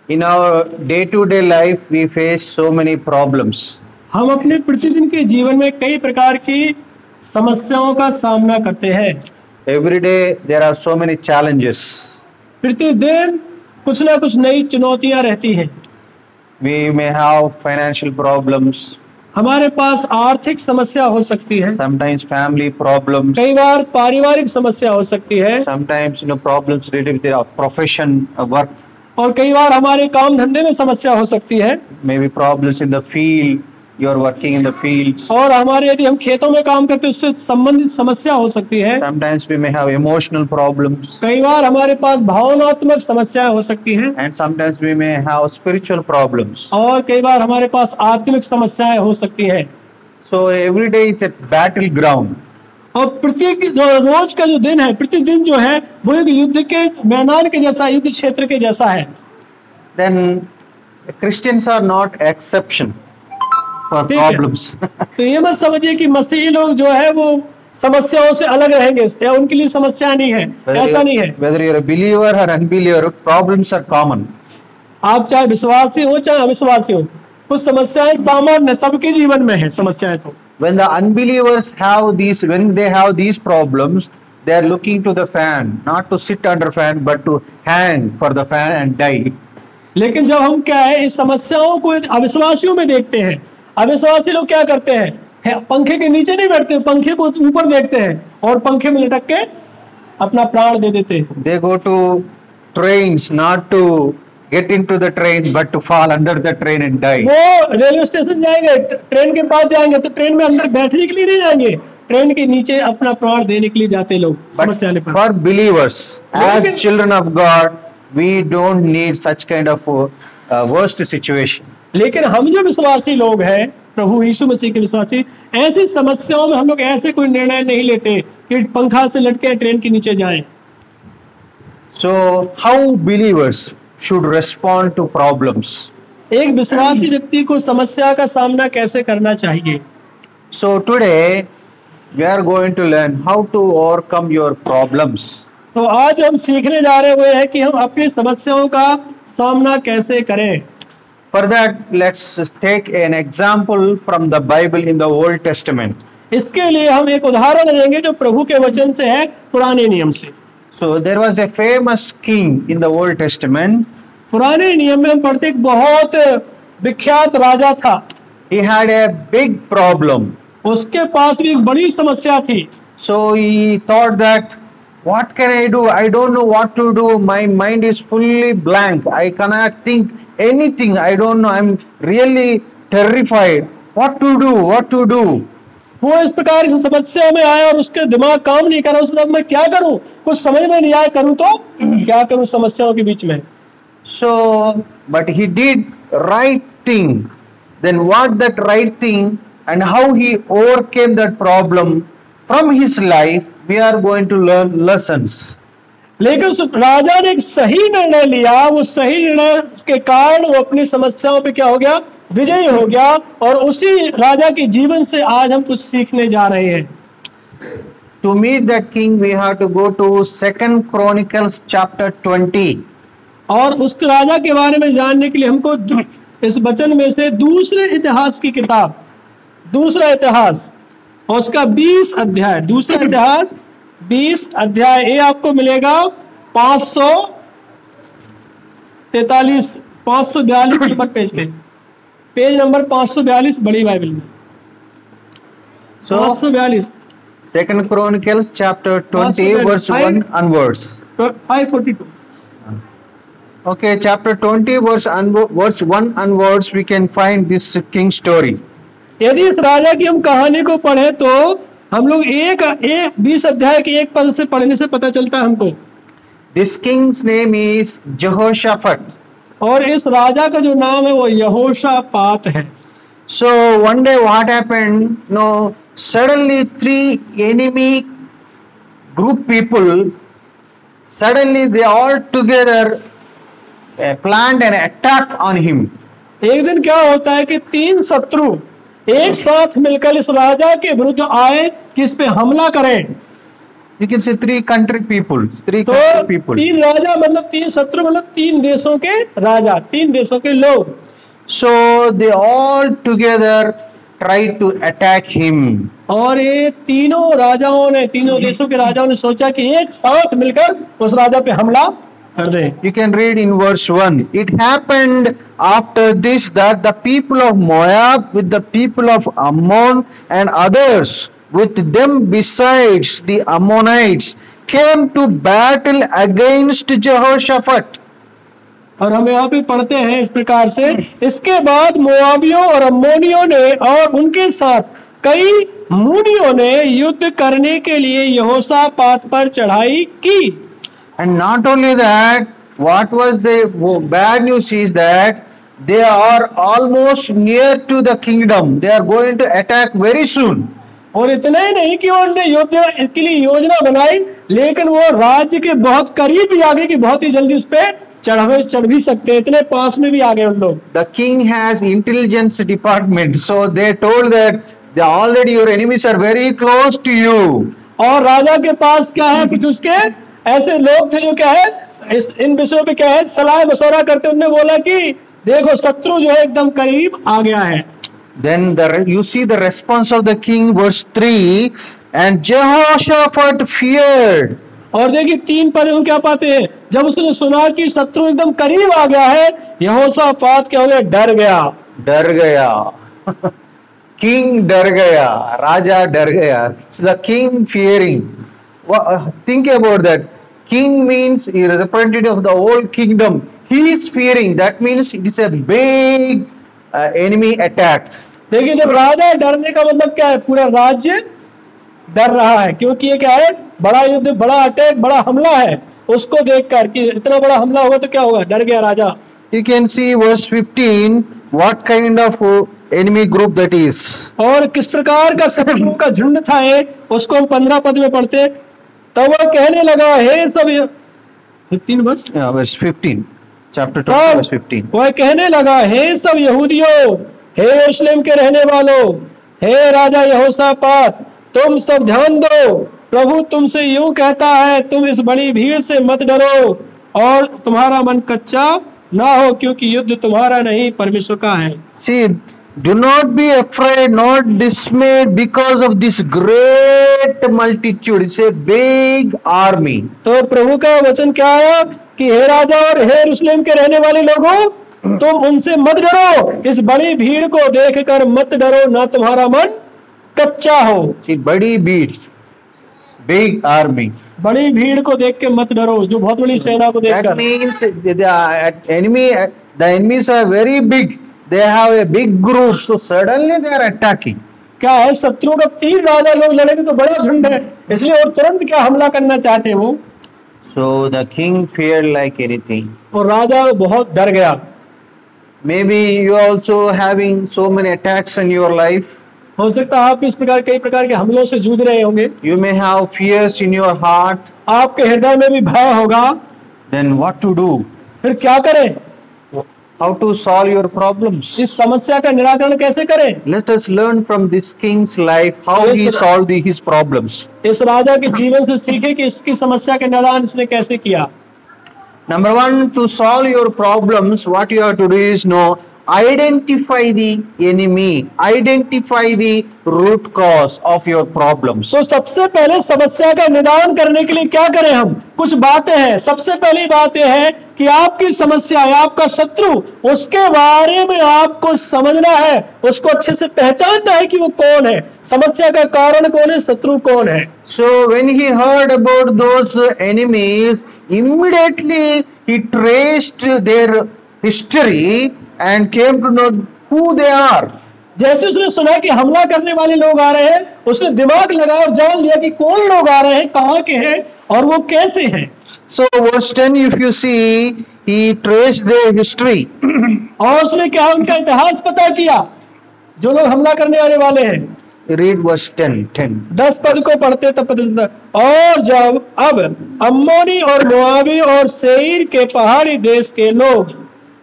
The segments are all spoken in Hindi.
In our day-to-day life, we face so many problems. हम अपने प्रतिदिन के जीवन में कई प्रकार की समस्याओं का सामना करते हैं। Every day, there are so many challenges. प्रतिदिन कुछ ना कुछ नई चुनौतियां रहती हैं। We may have financial problems, हमारे पास आर्थिक समस्या हो सकती है, sometimes family problems, कई बार पारिवारिक समस्या हो सकती है, sometimes problems related with our profession, work, और कई बार हमारे काम धंधे में समस्या हो सकती है, maybe problems in the field, you are working in the fields. और हमारे यदि हम खेतों में काम करते हैं उससे संबंधित समस्या हो सकती है। Sometimes we may have emotional problems, कई बार हमारे पास भावनात्मक समस्याएं हो सकती हैं, and sometimes we may have spiritual problems. और कई बार हमारे पास आत्मिक समस्याएं हो सकती हैं। So every day is a battleground. और प्रत्येक जो रोज का जो दिन है, प्रतिदिन जो है वो एक युद्ध के मैदान के जैसा, युद्ध क्षेत्र के जैसा है। Then Christians are not exception for ठीक है। problems. तो ये मत समझिए कि मसीही लोग जो है वो समस्याओं से अलग रहेंगे, या उनके लिए समस्या नहीं है, ऐसा नहीं है। Whether you're a believer or unbeliever, problems are common. आप चाहे विश्वासी हो चाहे अविश्वासी हो, कुछ समस्याएं सामान्य सबके जीवन में है समस्याएं। तो When the unbelievers have these, when they have these problems, they are looking to the fan, not to sit under fan, but to hang for the fan and die. लेकिन जब हम क्या है इस समस्याओं को अविश्वासियों में देखते हैं, अविश्वासी लोग क्या करते हैं, पंखे के नीचे नहीं बैठते, पंखे को ऊपर देखते हैं और पंखे में लटक के अपना प्राण दे देते हैं। They go to trains, not to get into the trains, but to fall under the train and die. वो रेलवे स्टेशन जाएंगे, ट्रेन के पास जाएंगे तो ट्रेन में अंदर बैठने के लिए नहीं जाएंगे, ट्रेन के नीचे अपना प्राण देने के लिए जाते लोग समस्या आने पर। For believers, as children of God, we don't need such kind of worst situation. लेकिन हम जो विश्वासी लोग हैं, प्रभु यीशु मसीह के विश्वासी, ऐसी समस्याओं में हम लोग ऐसे कोई निर्णय नहीं लेते कि पंखा से लटके ट्रेन के नीचे जाएं। So how believers should respond to problems? एक विश्वासी व्यक्ति को समस्या का सामना कैसे करना चाहिए? So today we are going to learn how to overcome your problems. तो आज हम सीखने जा रहे हुए हैं कि हम अपनी समस्याओं का सामना कैसे करें। For that, let's take an example from the Bible in the Old Testament. इसके लिए हम एक उदाहरण लेंगे जो प्रभु के वचन से है, पुराने नियम से। So there was a famous king in the Old Testament. पुराने नियम में हम पढ़ते एक बहुत विख्यात राजा था। He had a big problem. उसके पास भी एक बड़ी समस्या थी। So he thought that, what can I do? I don't know what to do. My mind is fully blank. I cannot think anything. I don't know. I'm really terrified. What to do? What to do? वो इस प्रकार की समस्या में आया और उसके दिमाग काम नहीं कर रहा। उसने मैं क्या करूं, कुछ समझ में नहीं आया, करूं तो क्या करूं समस्याओं के बीच में। So, but he did right thing. Then what that right thing and how he overcame that problem from his life, we are going to learn lessons. लेकिन उस राजा ने एक सही निर्णय लिया, वो सही निर्णय के कारण वो अपनी समस्याओं पे क्या हो गया, विजयी हो गया। और उसी राजा के जीवन से आज हम कुछ सीखने जा रहे हैं। To meet that king, we have to go to 2 Chronicles chapter 20. और उस राजा के बारे में जानने के लिए हमको इस वचन में से दूसरे इतिहास की किताब, दूसरा इतिहास और उसका 20 अध्याय, दूसरा इतिहास 20 अध्याय, ये आपको मिलेगा 542 नंबर पेज पे, पेज नंबर 542 बड़ी बाइबल में। So 542 2 Chronicles chapter 20 verse 1 onwards. 542। Okay, chapter 20 verse 1 onwards we can find this king story. यदि इस राजा की हम कहानी को पढ़े तो हम लोग एक 20 अध्याय के एक पद से पढ़ने से पता चलता है हमको। This king's name is Jehoshaphat. और इस राजा का जो नाम है वो यहोशापात है। So one day what happened? No, suddenly 3 enemy group people, suddenly they all together planned an attack on him. एक दिन क्या होता है कि 3 शत्रु एक साथ मिलकर इस राजा के विरुद्ध आए कि इस पे हमला करें। You can say three country people, three तो country people. तीन राजा मतलब तीन शत्रु मतलब तीन देशों के राजा, तीन देशों के लोग। So they all together tried to attack him. और ये तीनों राजाओं ने, तीनों देशों के राजाओं ने सोचा कि एक साथ मिलकर उस राजा पे हमला कर दे। You can read in verse 1. It happened after this that the people of Moab with the people of Ammon and others with them besides the Ammonites came to battle against Jehoshaphat. और हम यहाँ पे पढ़ते हैं इस प्रकार से, इसके बाद मोआबियों और अम्मोनियों ने और उनके साथ कई मूनियों ने युद्ध करने के लिए यहोशापात पर चढ़ाई की। And not only that, what was the bad news is that they are almost near to the kingdom. They are going to attack very soon. और इतना ही नहीं कि उन्होंने युद्ध के लिए योजना बनाई, लेकिन वो राज्य के बहुत करीब भी आ गए कि बहुत ही जल्दी उस पे चढ़ भी सकते हैं, इतने पास में भी आ गए उन लोग। The king has intelligence department, so they told that they already your enemies are very close to you. और राजा के पास क्या है, कुछ उसके ऐसे लोग थे जो क्या है इन विषयों पे क्या है सलाह मशवरा करते। उन्होंने बोला कि देखो शत्रु जो है एकदम करीब आ गया है। Then you see the response of the king, verse 3, and Jehoshaphat feared. और देखिए 3 पद हम क्या पाते हैं, जब उसने सुना कि शत्रु एकदम करीब आ गया है, यहोशापात क्या हो गया, डर गया। डर गया किंग डर गया, राजा डर गया। The king fearing. Think about that. King means he is representative of the whole kingdom. He is fearing. That means it is a big enemy attack. देखिए जब राजा डरने का मतलब क्या है, पूरा राज्य डर रहा है, क्योंकि ये क्या है बड़ा युद्ध, बड़ा अटैक, बड़ा हमला है। उसको देखकर कि इतना बड़ा हमला होगा तो क्या होगा, डर गया राजा। You can see verse 15 what kind of enemy group that is. और किस प्रकार का शत्रुओं का झुंड था ये, उसको हम 15 पद में पढ़ते। तब वह कहने लगा, हे सब 15 वर्ष verse 15 chapter 20 verse 15. वह कहने लगा, हे सब यहूदियों, हे यरूशलेम के रहने वालों, हे राजा यहोशापात, तुम सब ध्यान दो, प्रभु तुमसे यूं कहता है, तुम इस बड़ी भीड़ से मत डरो और तुम्हारा मन कच्चा ना हो, क्योंकि युद्ध तुम्हारा नहीं परमेश्वर का है। See, do not be afraid, not dismayed because of this great multitude. It's a big army. तो प्रभु का वचन क्या आया कि हे राजा और हे यरूशलेम के रहने वाले लोगों, तुम उनसे मत डरो, इस बड़ी भीड़ को देखकर मत डरो, ना तुम्हारा मन कच्चा हो। See, बड़ी भीड़, big army. बड़ी भीड़ को देख के मत डरो, जो बहुत बड़ी सेना को That देखकर। means the enemies are very big. They have a big group, so suddenly they are attacking. क्या है, शत्रुओं का 3 राजा लोग लड़ेंगे तो बड़ा झुंड है, इसलिए और तुरंत क्या हमला करना चाहते हैं वो। So the king feared like anything. और राजा बहुत डर गया। Maybe you also having so many attacks in your life. हो सकता है आप इस प्रकार कई प्रकार के हमलों से जूझ रहे होंगे, You may have fears in your heart. आपके हृदय में भी भय होगा। Then what to do? फिर क्या करें, How to solve your problems? इस समस्या का निराकरण कैसे करें। Let us learn from this king's life how he solved his problems. इस राजा के जीवन से सीखे कि इसकी समस्या के निदान इसने कैसे किया। Number 1, to solve your problems, what you have to do is identify the enemy, identify the root cause of your problems. तो सबसे पहले समस्या का निदान करने के लिए क्या करें, हम कुछ बातें हैं। सबसे पहली बात यह है कि आपकी समस्या है, आपका शत्रु, उसके बारे में आपको समझना है, उसको अच्छे से पहचानना है कि वो कौन है, समस्या का कारण कौन है, शत्रु कौन है। So when he heard about those enemies, immediately he traced their history and came to know who they are. जैसे उसने सुना कि हमला करने वाले लोग आ रहे हैं, उसने दिमाग लगाया और जान लिया कि कौन लोग आ रहे हैं, कहाँ के हैं और वो कैसे हैं। So verse 10, if you see, he traced their history. और उसने क्या उनका इतिहास पता किया, जो लोग हमला करने आने वाले हैं। Read verse 10. 10 पद को पढ़ते तब पता चलता। और जब अब अम्मोनी और मोआबी और सेईर के पहाड़ी देश के लोग,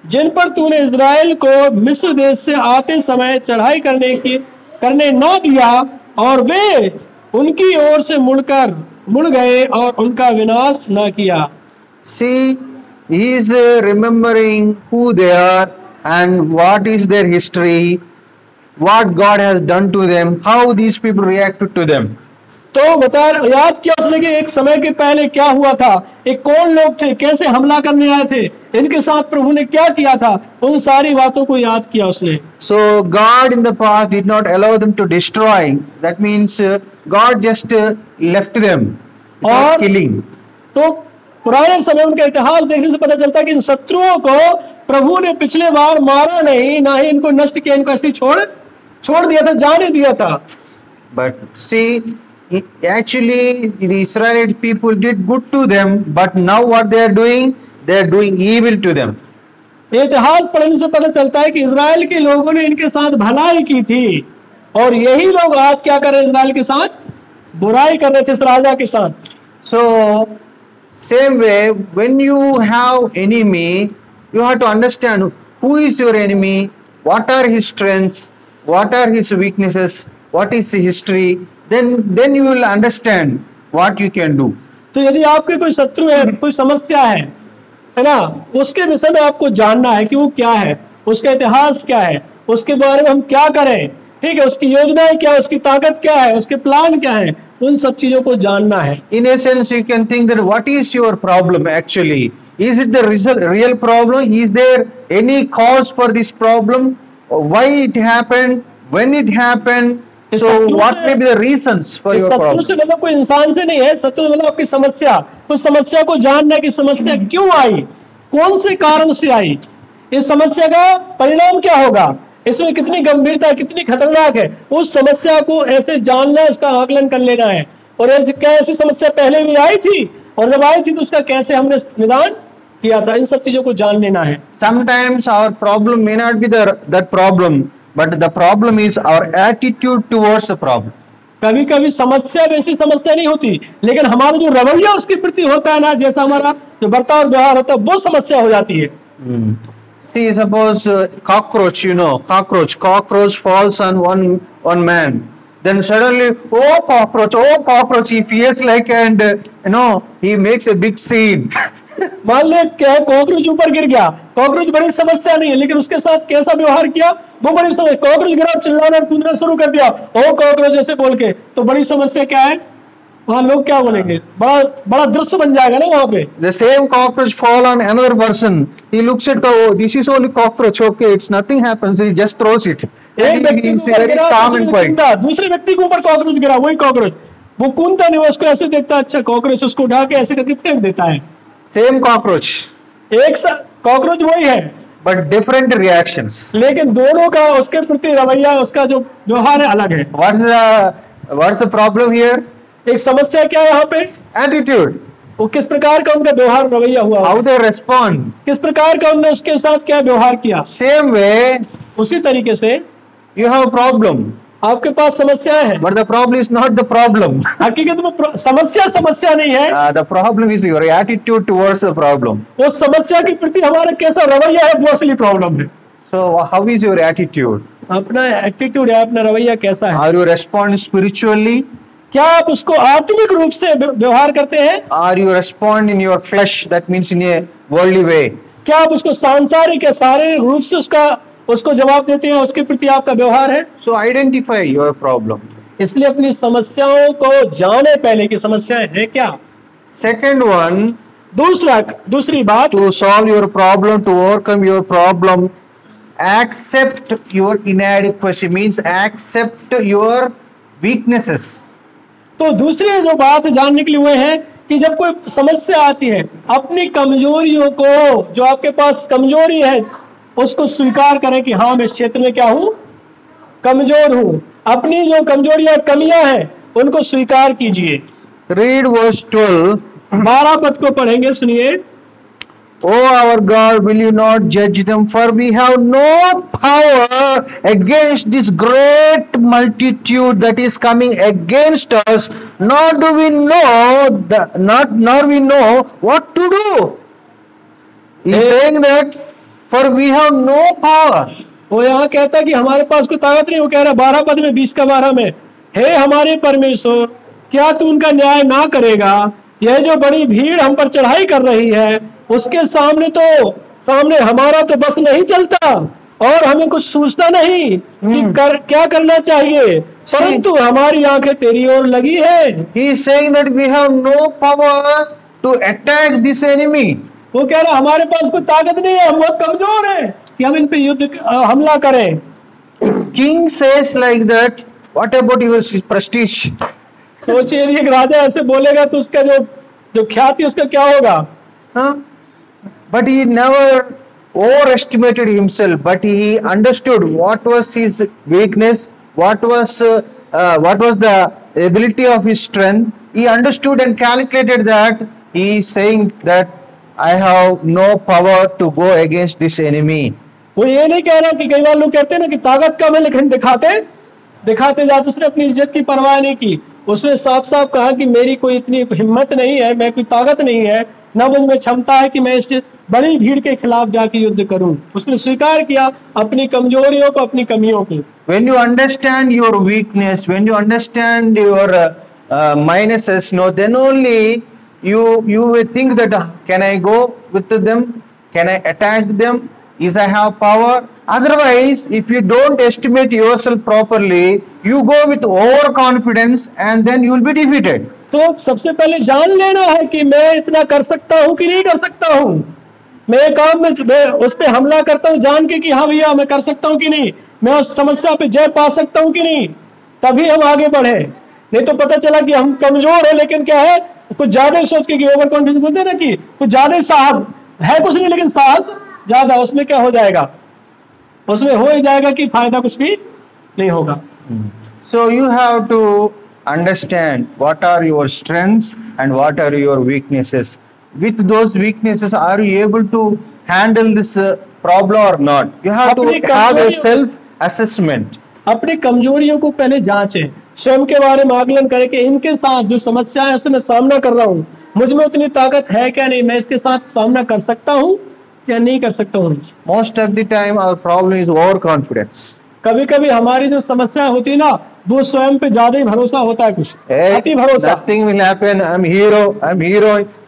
जिन पर तूने इज़राइल को मिस्र देश से आते समय चढ़ाई करने न दिया, और वे उनकी ओर से मुड़ गए और उनका विनाश न किया। See, he is remembering who they are and what is their history, what God has done to them, how these people reacted to them. तो याद किया उसने कि एक समय के पहले क्या हुआ था, एक कौन लोग थे, कैसे हमला करने आए थे, इनके साथ प्रभु ने क्या किया था, उन सारी बातों को याद किया उसने। So God in the past did not allow them to destroy. That means God just left them without और killing. तो पुराने समय उनका इतिहास देखने से पता चलता है कि इन शत्रुओं को प्रभु ने पिछले बार मारा नहीं, ना ही इनको नष्ट किया, इनको ऐसे छोड़ दिया था, जाने दिया था। But see, actually the Israelite people did good to them, but now what they are doing evil to them. इतिहास पढ़ने से पता चलता है कि इजराइल के लोगों ने इनके साथ भलाई की थी, और यही लोग आज क्या कर रहे हैं, इजराइल के साथ बुराई कर रहे थे, इस राजा के साथ। So same way, when you have enemy, you have to understand who is your enemy, what are his strengths, what are his weaknesses, what is his history. Then you will understand what you can do. तो यदि आपके कोई शत्रु है, कोई समस्या है ना, उसके विषय में आपको जानना है कि वो क्या है, उसका इतिहास क्या है, उसके बारे में हम क्या करें, ठीक है, उसकी योजनाएं क्या है, उसकी ताकत क्या है, उसके प्लान क्या है, उन सब चीजों को जानना है। In a sense, you can think that what is your problem actually? Is it the real problem? Is there any cause for this problem? Or why it happened? When it happened? So what may be the reasons for your शत्रु problem? से मतलब कोई इंसान से नहीं है, शत्रु मतलब आपकी समस्या, उस समस्या को जानना कि समस्या क्यों आई, कौन से कारण से आई, इस समस्या का परिणाम क्या होगा, इसमें कितनी गंभीरता, कितनी खतरनाक है, उस समस्या को ऐसे जानना, उसका आकलन कर लेना है। और क्या ऐसी समस्या पहले भी आई थी, और जब आई थी तो उसका कैसे हमने निदान किया था, इन सब चीजों को जान लेना है। Sometimes our problem may not be that problem, but the problem is our attitude towards the problem. कभी कभी समस्या वैसी समस्या नहीं होती, लेकिन हमारा जो रवैया उसके प्रति होता है ना, जैसा हमारा जो बर्ताव और व्यवहार होता है, वो समस्या हो जाती है। See, suppose cockroach, cockroach falls on one man. Then suddenly, oh cockroach, he feels like, and he makes a big scene. मान ले क्या है, कॉकरोच ऊपर गिर गया, कॉकरोच बड़ी समस्या नहीं है, लेकिन उसके साथ कैसा व्यवहार किया वो बड़ी समस्या। कॉकरोच गिरा, चिल्लाना कूदना शुरू कर दिया, ओ कॉकरोच ऐसे बोल के, तो बड़ी समस्या क्या है, वहां लोग क्या बोलेंगे, बड़ा दृश्य बन जाएगा ना वहां पे। The same cockroach fall on another person. He looks at, oh, this is only cockroach. Okay, it's nothing happens. He just throws it. एक व्यक्ति He's के ऊपर very गिरा, calm and quiet. दूसरे व्यक्ति के ऊपर कॉकरोच गिरा, वही कॉकरोच, वो कूदता नहीं, वो उसको ऐसे देखता, अच्छा कॉकरोच, उसको उठा के ऐसे करके फेंक देता है। Same cockroach, एक कॉकरोच वही है, but different reactions. लेकिन दोनों का उसके प्रति रवैया, उसका जो व्यवहार है अलग है। What's the problem here? एक समस्या क्या है यहाँ पे, Attitude. वो किस प्रकार का उनका व्यवहार रवैया हुआ, How they respond. किस प्रकार का उन्होंने उसके साथ क्या व्यवहार किया। Same way, उसी तरीके से you have a problem, आपके पास समस्या है, but the problem is not the problem. हकीकत में समस्या नहीं है, The problem is your attitude towards the problem. वो समस्या के प्रति हमारा कैसा रवैया है, वो असली प्रॉब्लम है। So how is your attitude? अपना एटीट्यूड है, अपना रवैया कैसा है, Are you respond spiritually? क्या आप उसको आत्मिक रूप से व्यवहार करते हैं, Or you respond in your flesh, that means in a worldly way? क्या आप उसको सांसारिक या शारीरिक रूप से उसको जवाब देते हैं, उसके प्रति आपका व्यवहार है। So identify your problem. इसलिए अपनी समस्याओं को जाने पहले की समस्याएं हैं क्या। Second one, दूसरी बात, to solve your problem, to overcome your problem, accept your inadequacy, means accept your weaknesses. तो दूसरी जो बात जानने के लिए हुए हैं कि जब कोई समस्या आती है, अपनी कमजोरियों को, जो आपके पास कमजोरी है, उसको स्वीकार करें कि हाँ मैं इस क्षेत्र में क्या हूँ, कमजोर हूँ। अपनी जो कमजोरियां, कमियां हैं, उनको स्वीकार कीजिए। Read verse 12. 12 पद को पढ़ेंगे, सुनिए। O our God, will you not judge them? For we have no power against this great multitude that is coming against us, nor do we know what to do. He is saying that for we have no power. वो यहाँ कहता है कि हमारे पास कोई ताकत नहीं। वो कह रहा है 12 पद में, 20 का 12 में, हे हमारे परमेश्वर, क्या तू उनका न्याय ना करेगा? यह जो बड़ी भीड़ हम पर चढ़ाई कर रही है, उसके सामने हमारा तो बस नहीं चलता और हमें कुछ सूझता नहीं कि क्या करना चाहिए, परंतु हमारी आंखें तेरी ओर लगी है। He is saying that we have no power to attack this enemy. वो कह रहा हमारे पास कोई ताकत नहीं है, हम बहुत कमजोर हैं कि हम इन पे हमला करें। King says like that, what about your prestige? सोचिए यदि एक राजा ऐसे बोलेगा तो उसका जो ख्याति उसका क्या होगा? Huh? But he never overestimated himself, but he understood what was his weakness, what was the ability of his strength. He understood and calculated that. He is saying that I have no power to go against this enemy. वो ये नहीं कह रहा कि कई बार लोग कहते हैं ना कि ताकत कम है लेकिन दिखाते जाते। उसने अपनी इज्जत की परवाह नहीं की। उसने साफ साफ कहा कि मेरी कोई इतनी हिम्मत नहीं है, मैं कोई ताकत नहीं है, ना मुझ में क्षमता है कि मैं इस बड़ी भीड़ के खिलाफ जाके युद्ध करूं। उसने स्वीकार किया अपनी कमजोरियों को, अपनी कमियों को। When you understand your weakness, when you understand your minuses, no, then only you will think that can I go with them? Can I attack them? Is I have power? Otherwise, if you don't estimate yourself properly, you go with overconfidence and then you will be defeated. तो सबसे पहले जान लेना है कि मैं इतना कर सकता हूँ कि नहीं कर सकता हूँ। मैं काम में उस पर हमला करता हूँ जान के कि हाँ भैया मैं कर सकता हूँ कि नहीं, मैं उस समस्या पे जय पा सकता हूँ कि नहीं, तभी हम आगे बढ़े। नहीं तो पता चला कि हम कमजोर है लेकिन क्या है, कुछ ज्यादा सोच के, ओवर कॉन्फिडेंस बोलते हैं ना कि कुछ ज्यादा साहस है, कुछ नहीं लेकिन साहस ज्यादा, उसमें क्या हो जाएगा, उसमें हो ही जाएगा कि फायदा कुछ भी नहीं होगा। So you have to understand what are your strengths and what are your weaknesses. With those weaknesses, are you able to handle this problem or not? You have to have a self-assessment. अपनी कमजोरियों को पहले जांचें, स्वयं के बारे में आकलन करें कि इनके साथ जो समस्याएं हैं मैं सामना कर रहा हूँ, मुझ में उतनी ताकत है क्या नहीं, मैं इसके साथ सामना कर सकता हूँ या नहीं कर सकता हूँ। Most of the time our problem is overconfidence. कभी कभी हमारी जो समस्या होती है ना, वो स्वयं पे ज्यादा ही भरोसा होता है, कुछ अति भरोसा। Nothing will happen. I'm hero.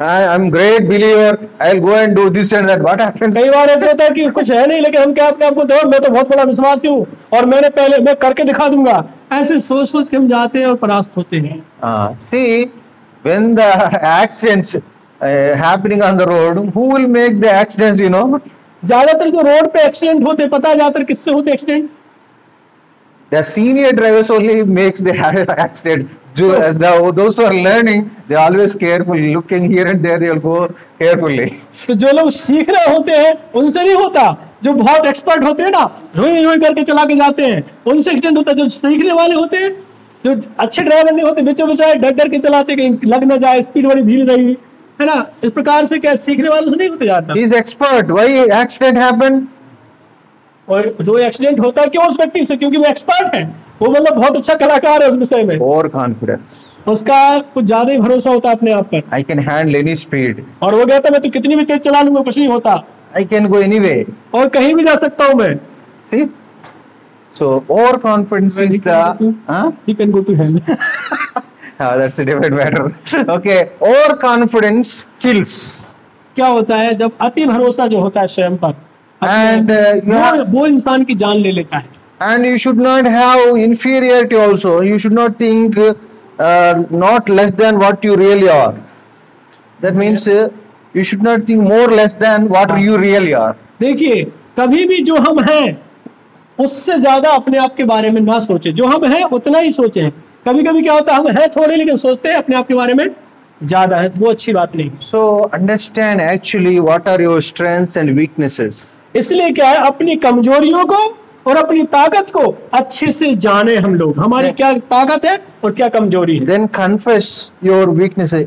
I'm great believer. I'll go and do this and that. What happens? कई बार ऐसा होता है कि कुछ है नहीं लेकिन हम क्या अपने आप को दो, मैं तो बहुत बड़ा विश्वासी हूँ और मैं करके दिखा दूंगा। ऐसे सोच सोच के हम जाते हैं और परास्त होते हैं। See, when the accidents happening on the road, who will make the accidents? You know. ज्यादातर जो रोड पे एक्सीडेंट होते, पता है ज्यादातर किससे होते accident? The senior drivers only makes the accident. As those who are learning, they are always careful, looking here and there. They will go carefully. तो जो लोग सीख रहे होते हैं उनसे नहीं होता, जो बहुत एक्सपर्ट होते हैं ना, रोई करके चला के जाते हैं, उनसे एक्सीडेंट होता है। जो सीखने वाले होते हैं, जो अच्छे ड्राइवर नहीं होते, बेचो बेचारे डर के चलाते, कहीं लग ना जाए, स्पीड बड़ी धीरे रही है ना, इस प्रकार से क्या सीखने वालों से नहीं होते जाता। He is expert. Why accident happened? और जो एक्सीडेंट होता है क्यों उस व्यक्ति से? क्योंकि वो एक्सपर्ट है, वो मतलब बहुत अच्छा कलाकार है उस विषय में। Over confidence. उसका कुछ ज्यादा ही भरोसा होता है अपने आप पर। I can handle any speed. और वो कहता मैं तो कितनी भी तेज चला लूंगा, कुछ नहीं होता, I can go anyway. और कहीं भी जा सकता हूँ मैं। See? So overconfidence is the. He can go to hell. That's a different matter. Okay. Overconfidence kills. क्या होता है जब अति भरोसा जो होता है स्वयं पर, And वो इंसान की जान ले लेता है। And you should not have inferiority also. You should not think not less than what you really are. That means you should not think more less than what you really are. देखिए, कभी भी जो हम हैं उससे ज्यादा अपने आप के बारे में ना सोचें, जो हम हैं उतना ही सोचें। कभी कभी क्या होता है, हम हैं थोड़े लेकिन सोचते हैं अपने आप के बारे में ज्यादा है, वो अच्छी बात नहीं। So understand actually what are your strengths and weaknesses. इसलिए क्या है, अपनी कमजोरियों को और अपनी ताकत को अच्छे से जाने हम लोग, हमारी क्या ताकत है और क्या कमजोरी है। Then confess your weaknesses,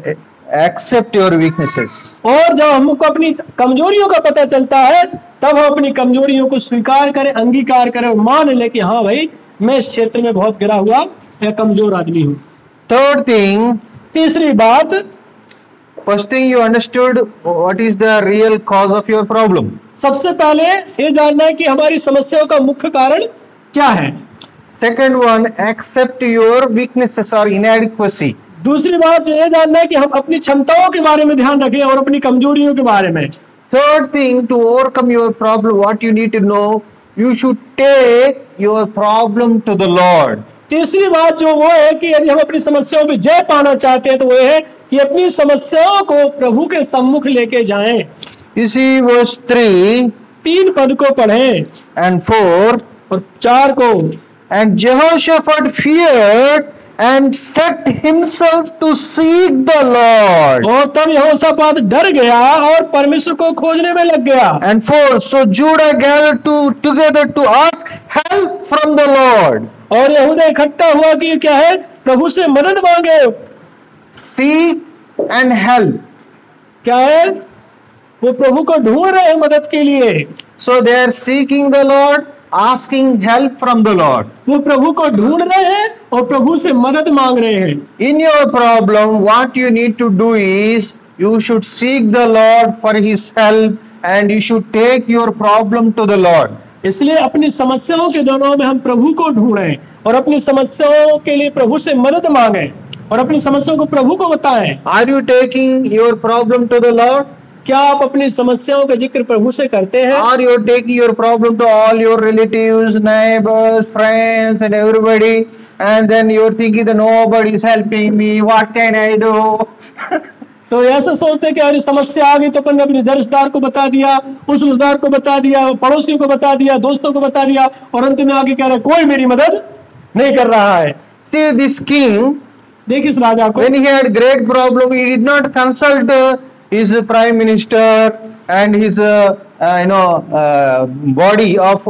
accept your weaknesses. और जब हमको अपनी कमजोरियों का पता चलता है तब हम अपनी कमजोरियों को स्वीकार करें, अंगीकार करें और मान लें कि हाँ भाई मैं इस क्षेत्र में बहुत गिरा हुआ या कमजोर आदमी हूँ। Third thing, तीसरी बात, first thing you understood what is the real cause of your problem. सबसे पहले ये जानना है कि हमारी समस्याओं का मुख्य कारण क्या है। Second one, accept your weaknesses or inadequacy. दूसरी बात जो ये जानना है कि हम अपनी क्षमताओं के बारे में ध्यान रखें और अपनी कमजोरियों के बारे में। Third thing, to overcome your problem, what you need to know, you should take your problem to the Lord. तीसरी बात जो वो है कि यदि हम अपनी समस्याओं पे जय पाना चाहते हैं तो वो है कि अपनी समस्याओं को प्रभु के सम्मुख लेके जाएं। You see verse 3 3 पद को पढ़ें and 4. और 4 को। And Jehoshaphat feared and set himself to seek the Lord. और तब यहोशापात डर गया और परमेश्वर को खोजने में लग गया। And 4. So Judah gathered together to ask help from the Lord. और यहूदा इकट्ठा हुआ कि क्या है, प्रभु से मदद मांगे। Seek and help. क्या है, वो प्रभु को ढूंढ रहे हैं मदद के लिए। So they are seeking the Lord, asking help from the Lord. वो प्रभु को ढूंढ रहे हैं और प्रभु से मदद मांग रहे हैं। In your problem, what you need to do is you should seek the Lord for his help and you should take your problem to the Lord. इसलिए अपनी समस्याओं के दिनों में हम प्रभु को ढूंढें और अपनी समस्याओं के लिए प्रभु से मदद मांगें और अपनी समस्याओं को प्रभु को बताएं। Are you taking your problem to the Lord? क्या आप अपनी समस्याओं का जिक्र प्रभु से करते हैं? Are you taking your problem to all your relatives, neighbors, friends and everybody, and then you're thinking that nobody is helping me, what can I do? तो ऐसा सोचते हैं कि अरे समस्या आ गई तो अपन ने अपने रिश्तेदार को बता दिया, उस रिश्तेदार को बता दिया, पड़ोसियों को बता दिया, दोस्तों को बता दिया और अंत में आगे कह रहे कोई मेरी मदद नहीं कर रहा है। See this king, देखिए इस राजा को, when he had great problem, he did not consult his prime minister and his body of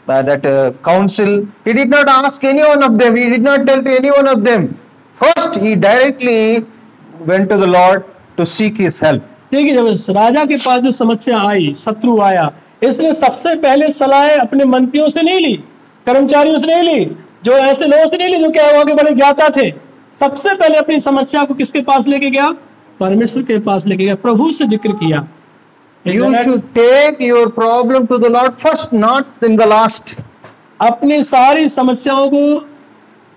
that council. He did not ask any one of them. He did not tell to any one of them. First, he directly went to the Lord to seek his help. देखिए जब इस राजा के पास जो समस्या आई, शत्रु आया, इसने सबसे पहले सलाह अपने मंत्रियों से नहीं ली, कर्मचारियों से नहीं ली, जो ऐसे लोगों से नहीं ली जो क्या वहां के बड़े ज्ञाता थे। सबसे पहले अपनी समस्या को किसके पास लेके गया? परमेश्वर के पास लेके गया, प्रभु से जिक्र किया। You should take your problem to the Lord first, not in the last. अपनी सारी समस्याओं को,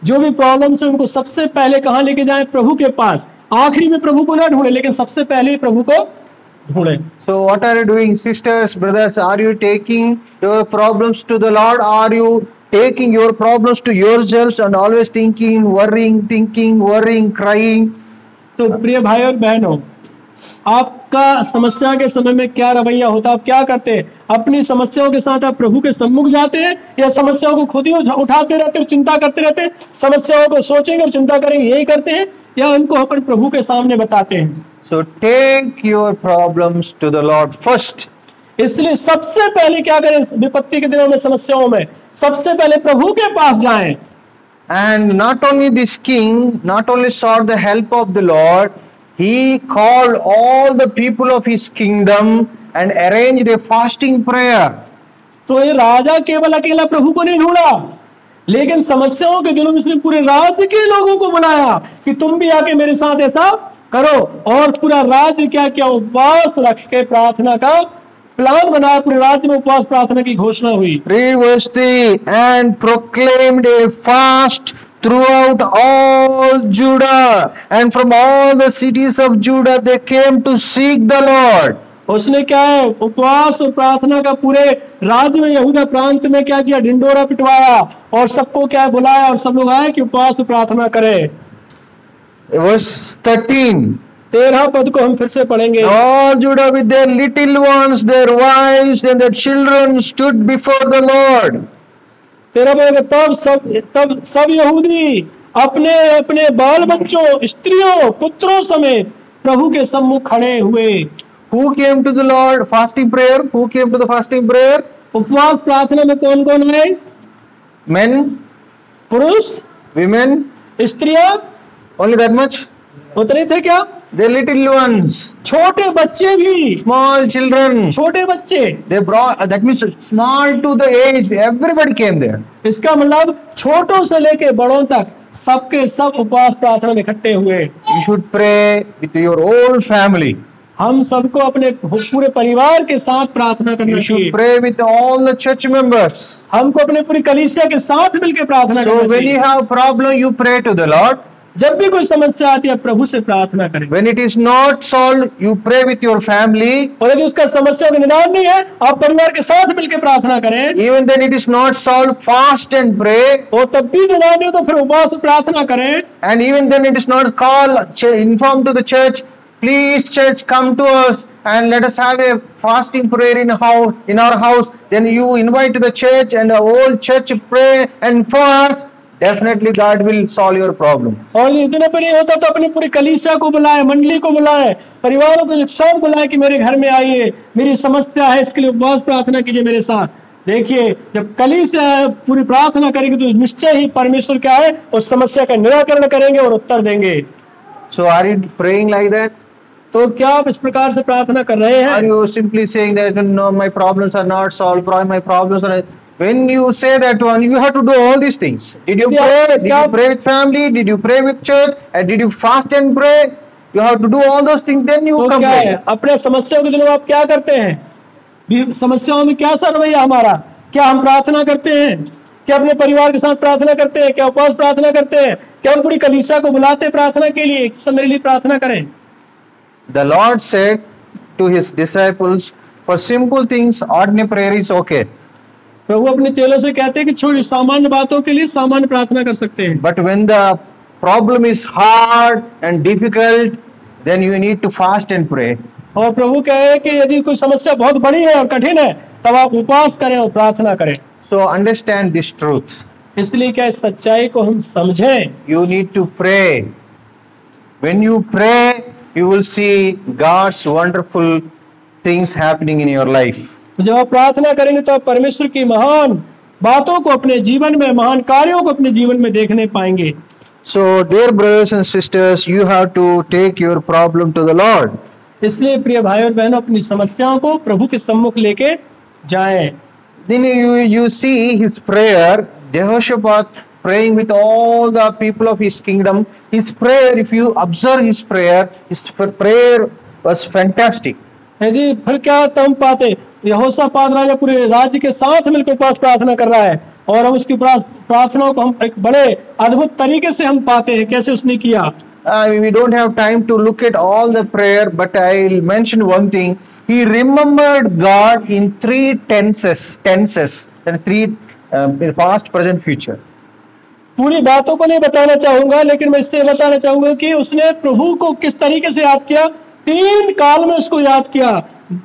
जो भी प्रॉब्लम्स है उनको सबसे पहले कहाँ लेके जाएं? प्रभु के पास। आखिरी में प्रभु को ना ढूंढे, लेकिन सबसे पहले प्रभु को ढूंढे। So what are you doing, sisters, brothers? Are you taking your problems to the Lord? Are you taking your problems to yourselves and always thinking, worrying, crying? तो प्रिय भाई और बहनों, आपका समस्या के समय में क्या रवैया होता है? आप क्या करते हैं? अपनी समस्याओं के साथ आप प्रभु के सम्मुख जाते हैं या समस्याओं को खुद ही उठाते रहते और चिंता करते रहते हैं? समस्याओं को सोचेंगे और चिंता करेंगे, यही करते हैं या उनको अपन प्रभु के सामने बताते हैं? So take your problems to the Lord first. इसलिए सबसे पहले क्या करें? विपत्ति के दिनों में, समस्याओं में सबसे पहले प्रभु के पास जाएं। And not only this king, not only sought the help of the Lord, he called all the people of his kingdom and arranged a fasting prayer. तो ये राजा केवल अकेला प्रभु को नहीं ढूंढा, लेकिन समस्याओं के दिनों में इसने पूरे राज्य के लोगों को बुलाया कि तुम भी आके मेरे साथ ऐसा करो। और पूरा राज्य क्या क्या उपवास रख के प्रार्थना का प्लान बनाया। पूरे राज्य में उपवास प्रार्थना की घोषणा हुई। Read verse 3, and proclaimed a fast throughout all Judah, and from all the cities of Judah they came to seek the Lord. उसने क्या है, उपवास और प्रार्थना का पूरे राज्य में, यहूदा प्रांत में क्या किया? ढिंडोरा पिटवाया और सबको क्या बुलाया और सब लोग आए कि उपवास और प्रार्थना करें। Verse 13, 13 पद को हम फिर से पढ़ेंगे। all Judah with their little ones, their wives and their children stood before the Lord. 13 पद, तब सब यहूदी अपने अपने बाल बच्चों, स्त्रियों, पुत्रों समेत प्रभु के सम्मुख खड़े हुए। Who came to the Lord? Fasting prayer. Who came to the fasting prayer? उपवास प्रार्थना में कौन कौन है? Men, पुरुष, women, स्त्रियां, only that much? उतने थे क्या? The little ones, छोटे बच्चे भी, small children. छोटे बच्चे। They brought, that means small to the age, everybody came there. इसका मतलब छोटों से लेके बड़ों तक सबके सब उपवास प्रार्थना में इकट्ठे हुए। You should pray with your whole family. हम सबको अपने पूरे परिवार के साथ प्रार्थना करना You should चाहिए। pray with all the church members. हमको अपने पूरी कलीसिया के साथ मिलकर प्रार्थना So करना when you चाहिए। have problem, you pray to the Lord. जब भी कोई समस्या आती है प्रभु से प्रार्थना करें। When it is not solved, you pray with your family. और यदि उसका समस्या का निदान नहीं है, आप परिवार के साथ मिलकर प्रार्थना करें। Even then it is not solved, fast and pray. और तब भी निदान नहीं हो तो फिर उपवास से प्रार्थना करें। And even then it is not called, inform to the church, please church come to us and let us have a fasting prayer in our house. Then you invite to the church and the whole church pray and fast. Definitely God will solve your problem. और इतने पर नहीं होता तो अपनी पूरी कलीसिया को बुलाए, मंडली को बुलाए, परिवारों को एक साथ बुलाए कि मेरे घर में आइए, मेरी समस्या है, इसके लिए उपवास प्रार्थना कीजिए मेरे साथ। देखिए, जब कलीसिया पूरी प्रार्थना करेगी तो निश्चय ही परमेश्वर क्या है, उस समस्या का निराकरण करेंगे और उत्तर देंगे। So are you praying like that? तो क्या आप इस प्रकार से प्रार्थना कर रहे हैं? Are you simply saying that no, my problems are not solved, my problems are... When you say that one, you have to do all these things. Did you pray? Did you pray with family? Did you pray with church? And did you fast and pray? You have to do all those things. Then you तो come. क्या है, अपने समस्याओं के दिनों में आप क्या करते हैं? समस्याओं में क्या रवैया हमारा? क्या हम प्रार्थना करते हैं? क्या अपने परिवार के साथ प्रार्थना करते हैं? क्या उपवास प्रार्थना करते हैं? क्या हम पूरी कलीसिया को बुलाते हैं प्रार्थना के लिए? सब मेरे लिए प्रार्थना करें। The Lord said to his disciples, for simple things, ordinary prayer is okay. प्रभु अपने चेलों से कहते हैं कि छोटी सामान्य बातों के लिए सामान्य प्रार्थना कर सकते हैं। But when the problem is hard and difficult, then you need to fast and pray. और प्रभु कहे कि यदि कोई समस्या बहुत बड़ी है और कठिन है, तब आप उपवास करें और प्रार्थना करें। So understand this truth. इसलिए क्या इस सच्चाई को हम समझें। You need to pray. When you pray, you will see God's wonderful things happening in your life. जब आप प्रार्थना करेंगे तो आप परमेश्वर की महान बातों को अपने जीवन में, महान कार्यों को अपने जीवन में देखने पाएंगे। So, dear brothers and sisters, you have to take your problem to the Lord. इसलिए प्रिय भाई और बहनों, अपनी समस्याओं को प्रभु के सम्मुख लेके जाएं। Then you see his prayer, Jehoshaphat praying with all the people of his kingdom. His prayer, if you observe his prayer was fantastic. यदि फिर क्या हम पाते, यहोशापात राजा पूरे राज्य के साथ मिलकर उपवास प्रार्थना कर रहा है और हम उसकी प्रार्थनाओं को हम एक बड़े अद्भुत तरीके से हम पाते हैं कैसे उसने किया। We don't have time to look at all the prayer, but I'll mention one thing. He remembered God in three tenses, and three past, present, future. पूरी बातों को नहीं बताना चाहूंगा, लेकिन मैं इससे बताना चाहूंगा कि उसने प्रभु को किस तरीके से याद किया। 3 काल में उसको याद किया,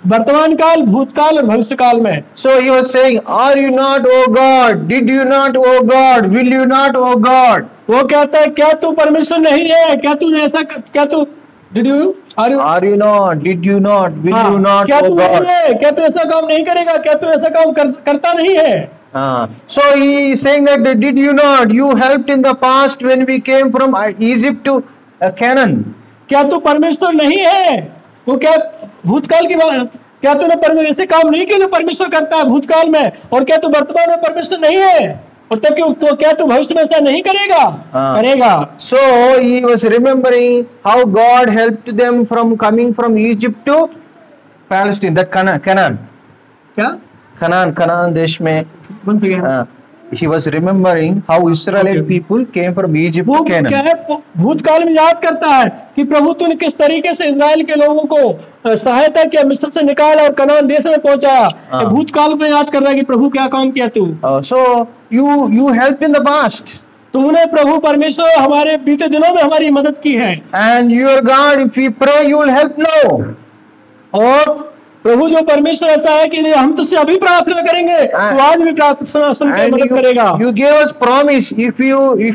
वर्तमान काल, भूतकाल और भविष्य काल में। So he was saying, are you not, O God? Did you not, O God? Will you not, O God? वो कहता है, क्या तू परमेश्वर नहीं है? क्या तू ऐसा, क्या तू Did you? Are you not? Did you not? Will हाँ, you not, क्या O तू God? नहीं है? क्या तू ऐसा काम नहीं करेगा? क्या तू ऐसा काम करता नहीं है? So he is saying that did you not? You helped in the past when we came from Egypt to Canaan. क्या तू परमेश्वर नहीं है? वो क्या भूतकाल की बात, क्या तूने परमेश्वर ऐसे काम नहीं किए जो परमेश्वर करता है भूतकाल में, और क्या तू वर्तमान में परमेश्वर नहीं है, और तो क्या तू भविष्य में ऐसा नहीं करेगा? करेगा। So he was remembering how God helped them from coming from Egypt to Palestine, that Canaan. क्या? Canaan देश में। Once again. He was remembering how Israeli people came from Egypt to Canaan. क्या है, भूतकाल में याद करता है कि प्रभु तूने किस तरीके से इजराइल के लोगों को सहायता किया, मिस्र से निकाला और कनान देश में पहुंचाया। भूतकाल में याद कर रहा है कि प्रभु क्या काम किया तू। So you helped in the past. तूने प्रभु परमेश्वर हमारे बीते दिनों में हमारी मदद की है। And your God, if we pray, you will help now. और प्रभु जो परमेश्वर ऐसा है कि हम तुझसे अभी प्रार्थना करेंगे तो आज भी प्रार्थना सुनकर मदद करेगा। You gave us promise. If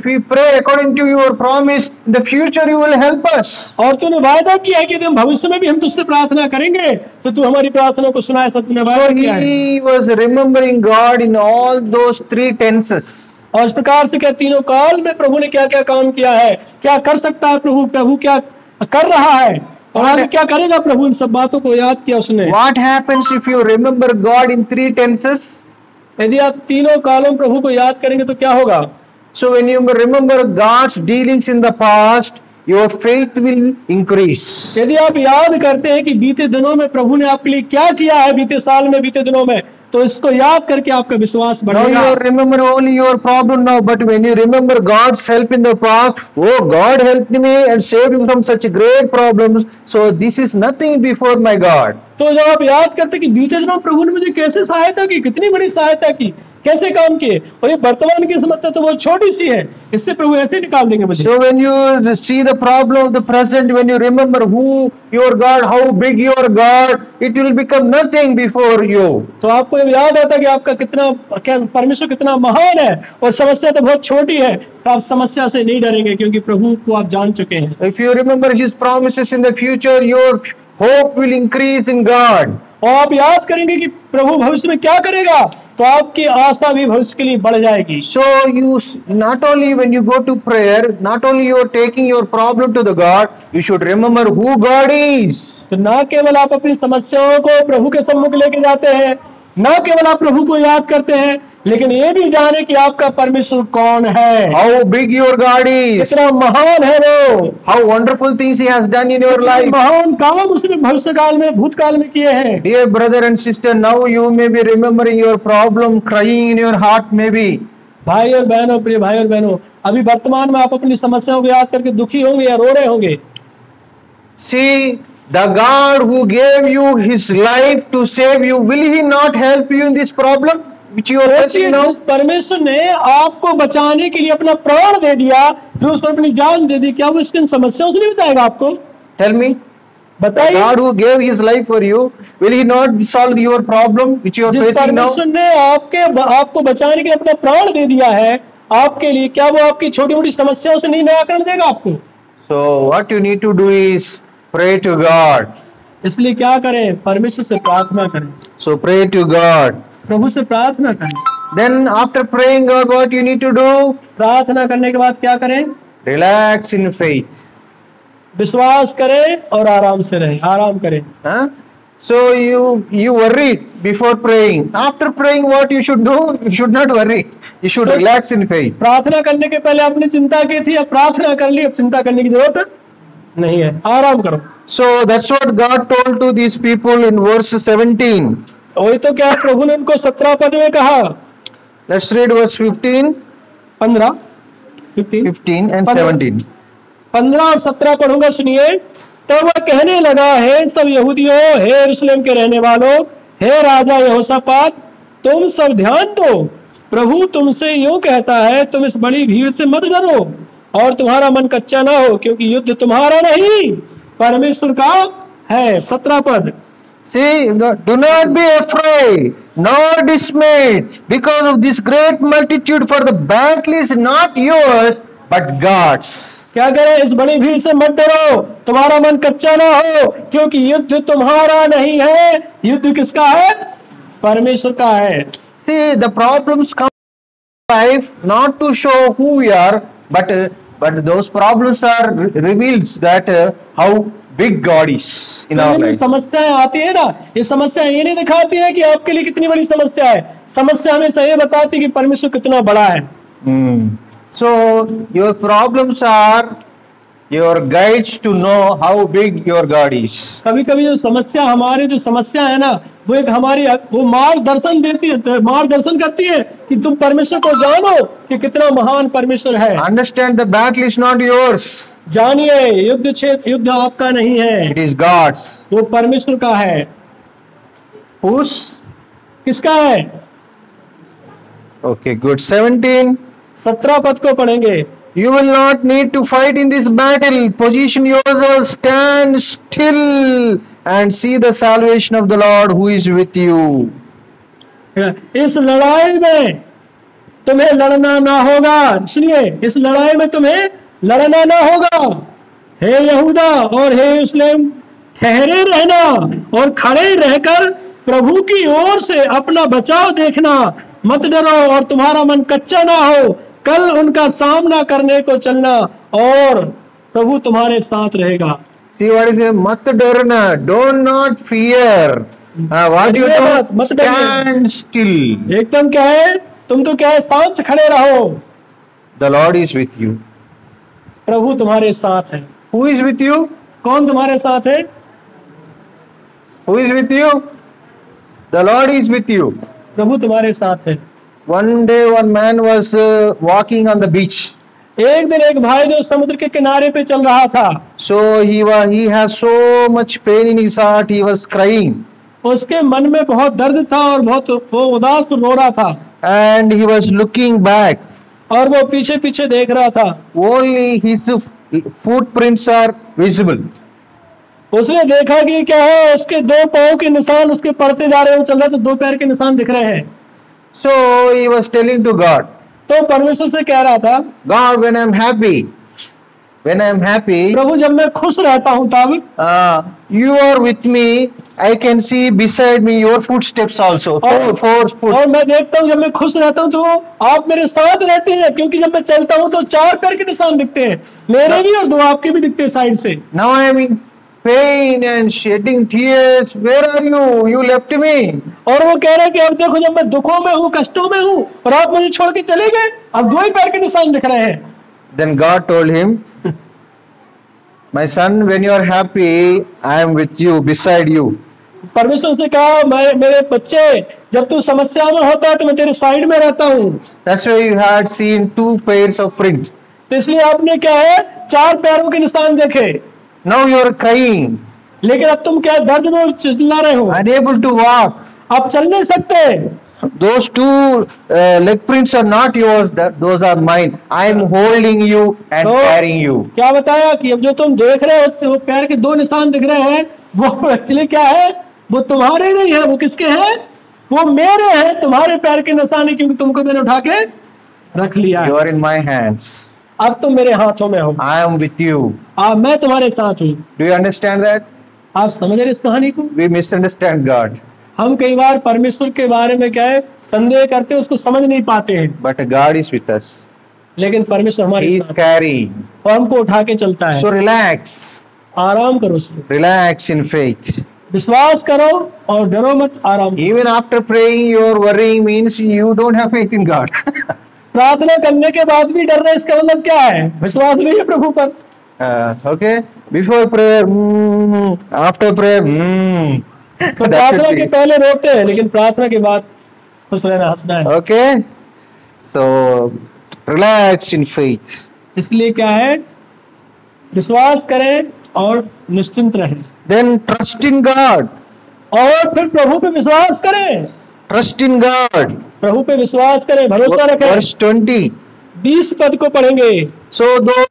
we pray according to your promise, in the future you will help us. और तूने वायदा किया है कि हम भविष्य में भी हम तुझसे प्रार्थना करेंगे तो तू हमारी प्रार्थना को सुना, ऐसा तूने वायदा किया है। He was remembering God in all those 3 tenses. और इस प्रकार से क्या तीनों काल में प्रभु ने क्या क्या काम किया है, क्या कर सकता है प्रभु क्या कर रहा है और आगे क्या करेगा प्रभु, इन सब बातों को याद किया उसने। What happens if you remember God in 3 tenses? यदि आप तीनों कालों में प्रभु को याद करेंगे तो क्या होगा? So when you remember God's dealings in the past, your faith will increase. यदि आप याद करते हैं कि बीते दिनों में प्रभु ने आपके लिए क्या किया है, बीते साल में, बीते दिनों में, तो इसको याद करके आपका विश्वास Now बढ़ेगा। you remember only your problem now, but when you remember God's help in the past, oh, God helped me and saved me from such great problems. So this is nothing before my God. तो जब आप याद करते कि बीते दिनों प्रभु ने मुझे कैसे सहायता की, कितनी बड़ी सहायता की, कैसे काम किए, और ये वर्तमान की समस्या तो बहुत छोटी सी है, इससे प्रभु ऐसे निकाल देंगे मुझे। So when you see the problem of the present, when you remember who your God, how big your God, it will become nothing before you. तो आपको ये याद आता कि आपका कितना क्या परमेश्वर कितना महान है, और समस्या तो बहुत छोटी है, तो आप समस्या से नहीं डरेंगे क्योंकि प्रभु को आप जान चुके हैं। If you remember His promises in the future, your hope will increase in God. और आप याद करेंगे कि प्रभु भविष्य में क्या करेगा, तो आपकी आशा भी भविष्य के लिए बढ़ जाएगी। So you not only when you go to prayer, not only you are taking your problem to the God, you should remember who God is. तो ना केवल आप अपनी समस्याओं को प्रभु के सम्मुख लेके जाते हैं, ना केवल आप प्रभु को याद करते हैं, लेकिन ये भी जाने कि आपका परमेश्वर कौन है, How big your God is. कितना महान है वो, How wonderful things He has done in your कितने life. महान काम उसने भविष्य काल में भूतकाल में किए हैं। Dear brother and sister, now you may be remembering your problem, crying in your heart maybe. भाई और बहनों, प्रिय भाई और बहनों, अभी वर्तमान में आप अपनी समस्याओं को याद करके दुखी होंगे या रो रहे होंगे। See, the God who gave you His life to save you, will He not help you in this problem which you are facing now? जिस परमेश्वर ने आपको बचाने के लिए अपना प्राण दे दिया, फिर उस पर अपनी जान दे दी, क्या वो इसकी समस्याओं से नहीं बचाएगा आपको? Tell me. The बताइए। God who gave His life for you, will He not solve your problem which you are जिस facing now? परमेश्वर ने आपको बचाने के लिए अपना प्राण दे दिया है आपके लिए, क्या वो आपकी छोटी मोटी समस्याओं से नहीं निराकरण देगा आपको? So what you need to do is pray to God. इसलिए क्या करें? परमेश्वर से प्रार्थना करें, So pray to God. प्रभु से प्रार्थना करें। Then after praying God, what you need to do? प्रार्थना करने के बाद क्या करें? Relax in faith. विश्वास करें और आराम से रहें, आराम करें। Huh? So you worried before praying. After praying, what you should do? You should not worry. You should relax in faith. प्रार्थना करने के पहले आपने चिंता की थी, अब प्रार्थना कर ली, अब चिंता करने की जरूरत नहीं है, आराम करो। So that's what God told to these people in verse 17. वही तो क्या प्रभु ने उनको 17 पद में कहा। Let's read verse 15 and 17. 15 और 17 पढ़ूंगा, सुनिए। तब वह कहने लगा, हे सब यहूदियों, हे यरूशलेम के रहने वालों, हे राजा यहोशापात, तुम सब ध्यान दो, प्रभु तुमसे यूं कहता है, तुम इस बड़ी भीड़ से मत डरो और तुम्हारा मन कच्चा ना हो, क्योंकि युद्ध तुम्हारा नहीं परमेश्वर का है। 17 पद। See, do not be afraid, nor dismayed, because of this great multitude, for the battle is not yours, but God's. क्या करें? इस बड़ी भीड़ से मत डरो, तुम्हारा मन कच्चा ना हो, क्योंकि युद्ध तुम्हारा नहीं है, युद्ध किसका है? परमेश्वर का है। See, the problems come in life not to show who we are, but those problems are reveals that how big God is in our life. समस्याएं आती है ना, ये समस्या ये नहीं दिखाती है कि आपके लिए कितनी बड़ी समस्या है, समस्या हमेशा ये बताती है कि परमेश्वर कितना बड़ा है। So your problems are your guides to know how big your God is. कभी कभी जो समस्या है ना, वो एक हमारी वो मार्गदर्शन देती है, मार्गदर्शन करती है कि तुम परमेश्वर को जानो कि कितना महान परमेश्वर है। Understand the battle is not yours. जानिए, युद्ध आपका नहीं है, It is God's. वो परमेश्वर का है। Whose? किसका है? Okay, good. 17. 17 पद को पढ़ेंगे। You will not need to fight in this battle. Position yourselves, stand still and see the salvation of the Lord who is with you. इस लड़ाई में तुम्हें लड़ना ना होगा। सुनिए, इस लड़ाई में तुम्हें लड़ना ना होगा। हे यहूदा और हे यरूशलेम, ठहरे रहना और खड़े रहकर प्रभु की ओर से अपना बचाव देखना, मत डरो और तुम्हारा मन कच्चा ना हो, कल उनका सामना करने को चलना और प्रभु तुम्हारे साथ रहेगा। See what is it? मत डरना. Do not fear. What you do? Stand still. एकदम क्या है? तुम तो क्या है? शांत खड़े रहो। The Lord is with you. प्रभु तुम्हारे साथ है। Who is with you? कौन तुम्हारे साथ है? Who is with you? The Lord is with you. प्रभु तुम्हारे साथ है। One day, one man was walking on the beach. एक दिन एक भाई जो समुद्र के किनारे पे चल रहा था, So he has so much pain in his heart. He was crying, उसके मन में बहुत दर्द था और बहुत वो उदास रो रहा था, and he was looking back. और वो पीछे पीछे देख रहा था। Only his footprints are visible. उसने देखा कि क्या है, उसके दो पाँव के निशान उसके पड़ते जा रहे हैं, वो चल रहा तो दो पैर के निशान दिख रहे हैं। So he was telling to God, तो परमेश्वर से कह रहा था, God, when I'm happy, प्रभु जब मैं खुश रहता हूँ तब you are with me. I can see beside me your footsteps also. और मैं देखता हूँ जब मैं खुश रहता हूँ तो आप मेरे साथ रहते हैं, क्योंकि जब मैं चलता हूँ तो चार पैर के निशान दिखते हैं, मेरे भी और दो आपके भी दिखते हैं साइड से। Now I am in pain and shedding tears. Where are you? You left me. और वो कह रहा है कि अब देखो जब मैं दुखों में हूँ, कष्टों में हूँ, और आप मुझे छोड़ के चले गए, अब दो ही पैर के निशान दिख रहे हैं। Then God told him, my son, when you are happy, I am with you, beside you. परमेश्वर से कहा, मेरे बच्चे, जब तू समस्या में होता है तो मैं तेरे साइड में रहता हूँ। That's why you had seen 2 pairs of print. तो इसलिए आपने क्या है, चार पैरों के निशान देखे। Now you are crying, लेकिन अब तुम क्या दर्द में चिल्ला रहे हो, unable to walk. आप चल नहीं सकते। Those 2 leg prints are not yours, those are mine. I am holding you and तो carrying you. क्या बताया कि अब जो तुम देख रहे हो, तो पैर के दो निशान दिख रहे हैं, वो एक्चुअली क्या है, वो तुम्हारे नहीं है, वो किसके हैं, वो मेरे हैं। तुम्हारे पैर के निशान है क्योंकि तुमको मैंने उठा के रख लिया You है। are in my hands. अब तुम मेरे हाथों में हो, I am with you. मैं तुम्हारे साथ हूँ। Do you understand that? आप समझ रहे इस कहानी को? We misunderstand God, हम कई बार परमेश्वर के बारे में क्या है संदेह करते हैं, उसको समझ नहीं पाते हैं, but God is with us. लेकिन परमेश्वर He हमारे is साथ carrying. और हमको उठा के चलता है। So relax. आराम करो उसमें, Relax in faith. विश्वास करो और डरो मत, आराम करो। Even after praying, your worrying means you don't have faith in God. प्रार्थना करने के बाद भी डरना, इसका मतलब क्या है, विश्वास नहीं है प्रभु पर। Okay. Before prayer, after prayer, तो That प्रार्थना should के be- पहले रोते हैं, लेकिन प्रार्थना के बाद खुश रहना, हंसना है। Okay. So relax in faith. इसलिए क्या है, विश्वास करें और निश्चिंत रहें, Then trust in God. और फिर प्रभु पे विश्वास करें। Trust in God. प्रभु पे विश्वास करें, भरोसा रखें। Verse 20. 20 पद को पढ़ेंगे। So though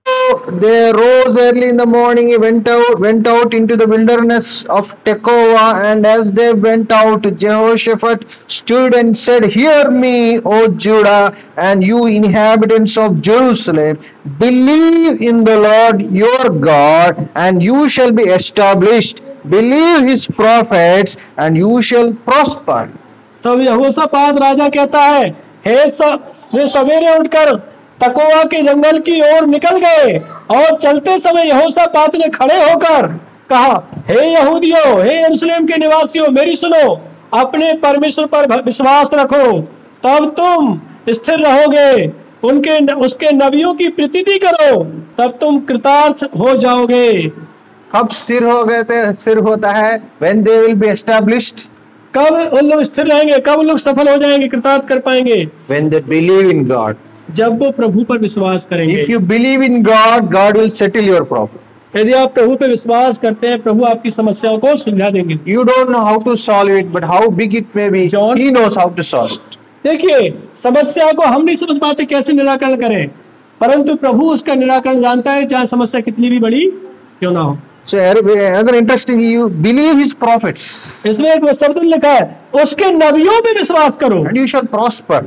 they rose early in the morning, he went out into the wilderness of Tekoa, and as they went out, Jehoshaphat stood and said, Hear me, O Judah, and you inhabitants of Jerusalem, believe in the Lord your God, and you shall be established. Believe his prophets, and you shall prosper. तो यहोशापात राजा कहता है, वे सवेरे उठकर तकोआ के जंगल की ओर निकल गए, और चलते समय यहोशापात ने खड़े होकर कहा, हे यहूदियों, हे यरूशलेम के निवासियों, मेरी सुनो, अपने परमेश्वर पर विश्वास रखो, तब तुम स्थिर रहोगे। उसके नबियों की प्रतीति करो, तब तुम कृतार्थ हो जाओगे। कब स्थिर हो गए थे? स्थिर होता है when they will be established. कब उन लोग स्थिर रहेंगे, कब उन लोग सफल हो जाएंगे, कृतार्थ कर पाएंगे? When they believe in God. जब वो प्रभु पर विश्वास करेंगे। If you believe in God, God will settle your problem. यदि आप प्रभु पे विश्वास करते हैं, प्रभु आपकी समस्याओं को सुलझा देंगे। You don't know how to solve it, but how big it may be, John? He knows how to solve it. देखिए, समस्या को हम नहीं समझ पाते कैसे निराकरण करें, परंतु प्रभु उसका निराकरण जानता है, चाहे समस्या कितनी भी बड़ी क्यों ना हो। So another interesting, you believe His prophets, इसमें एक शब्द लिखा है, उसके नबियों पे विश्वास करो and you shall prosper.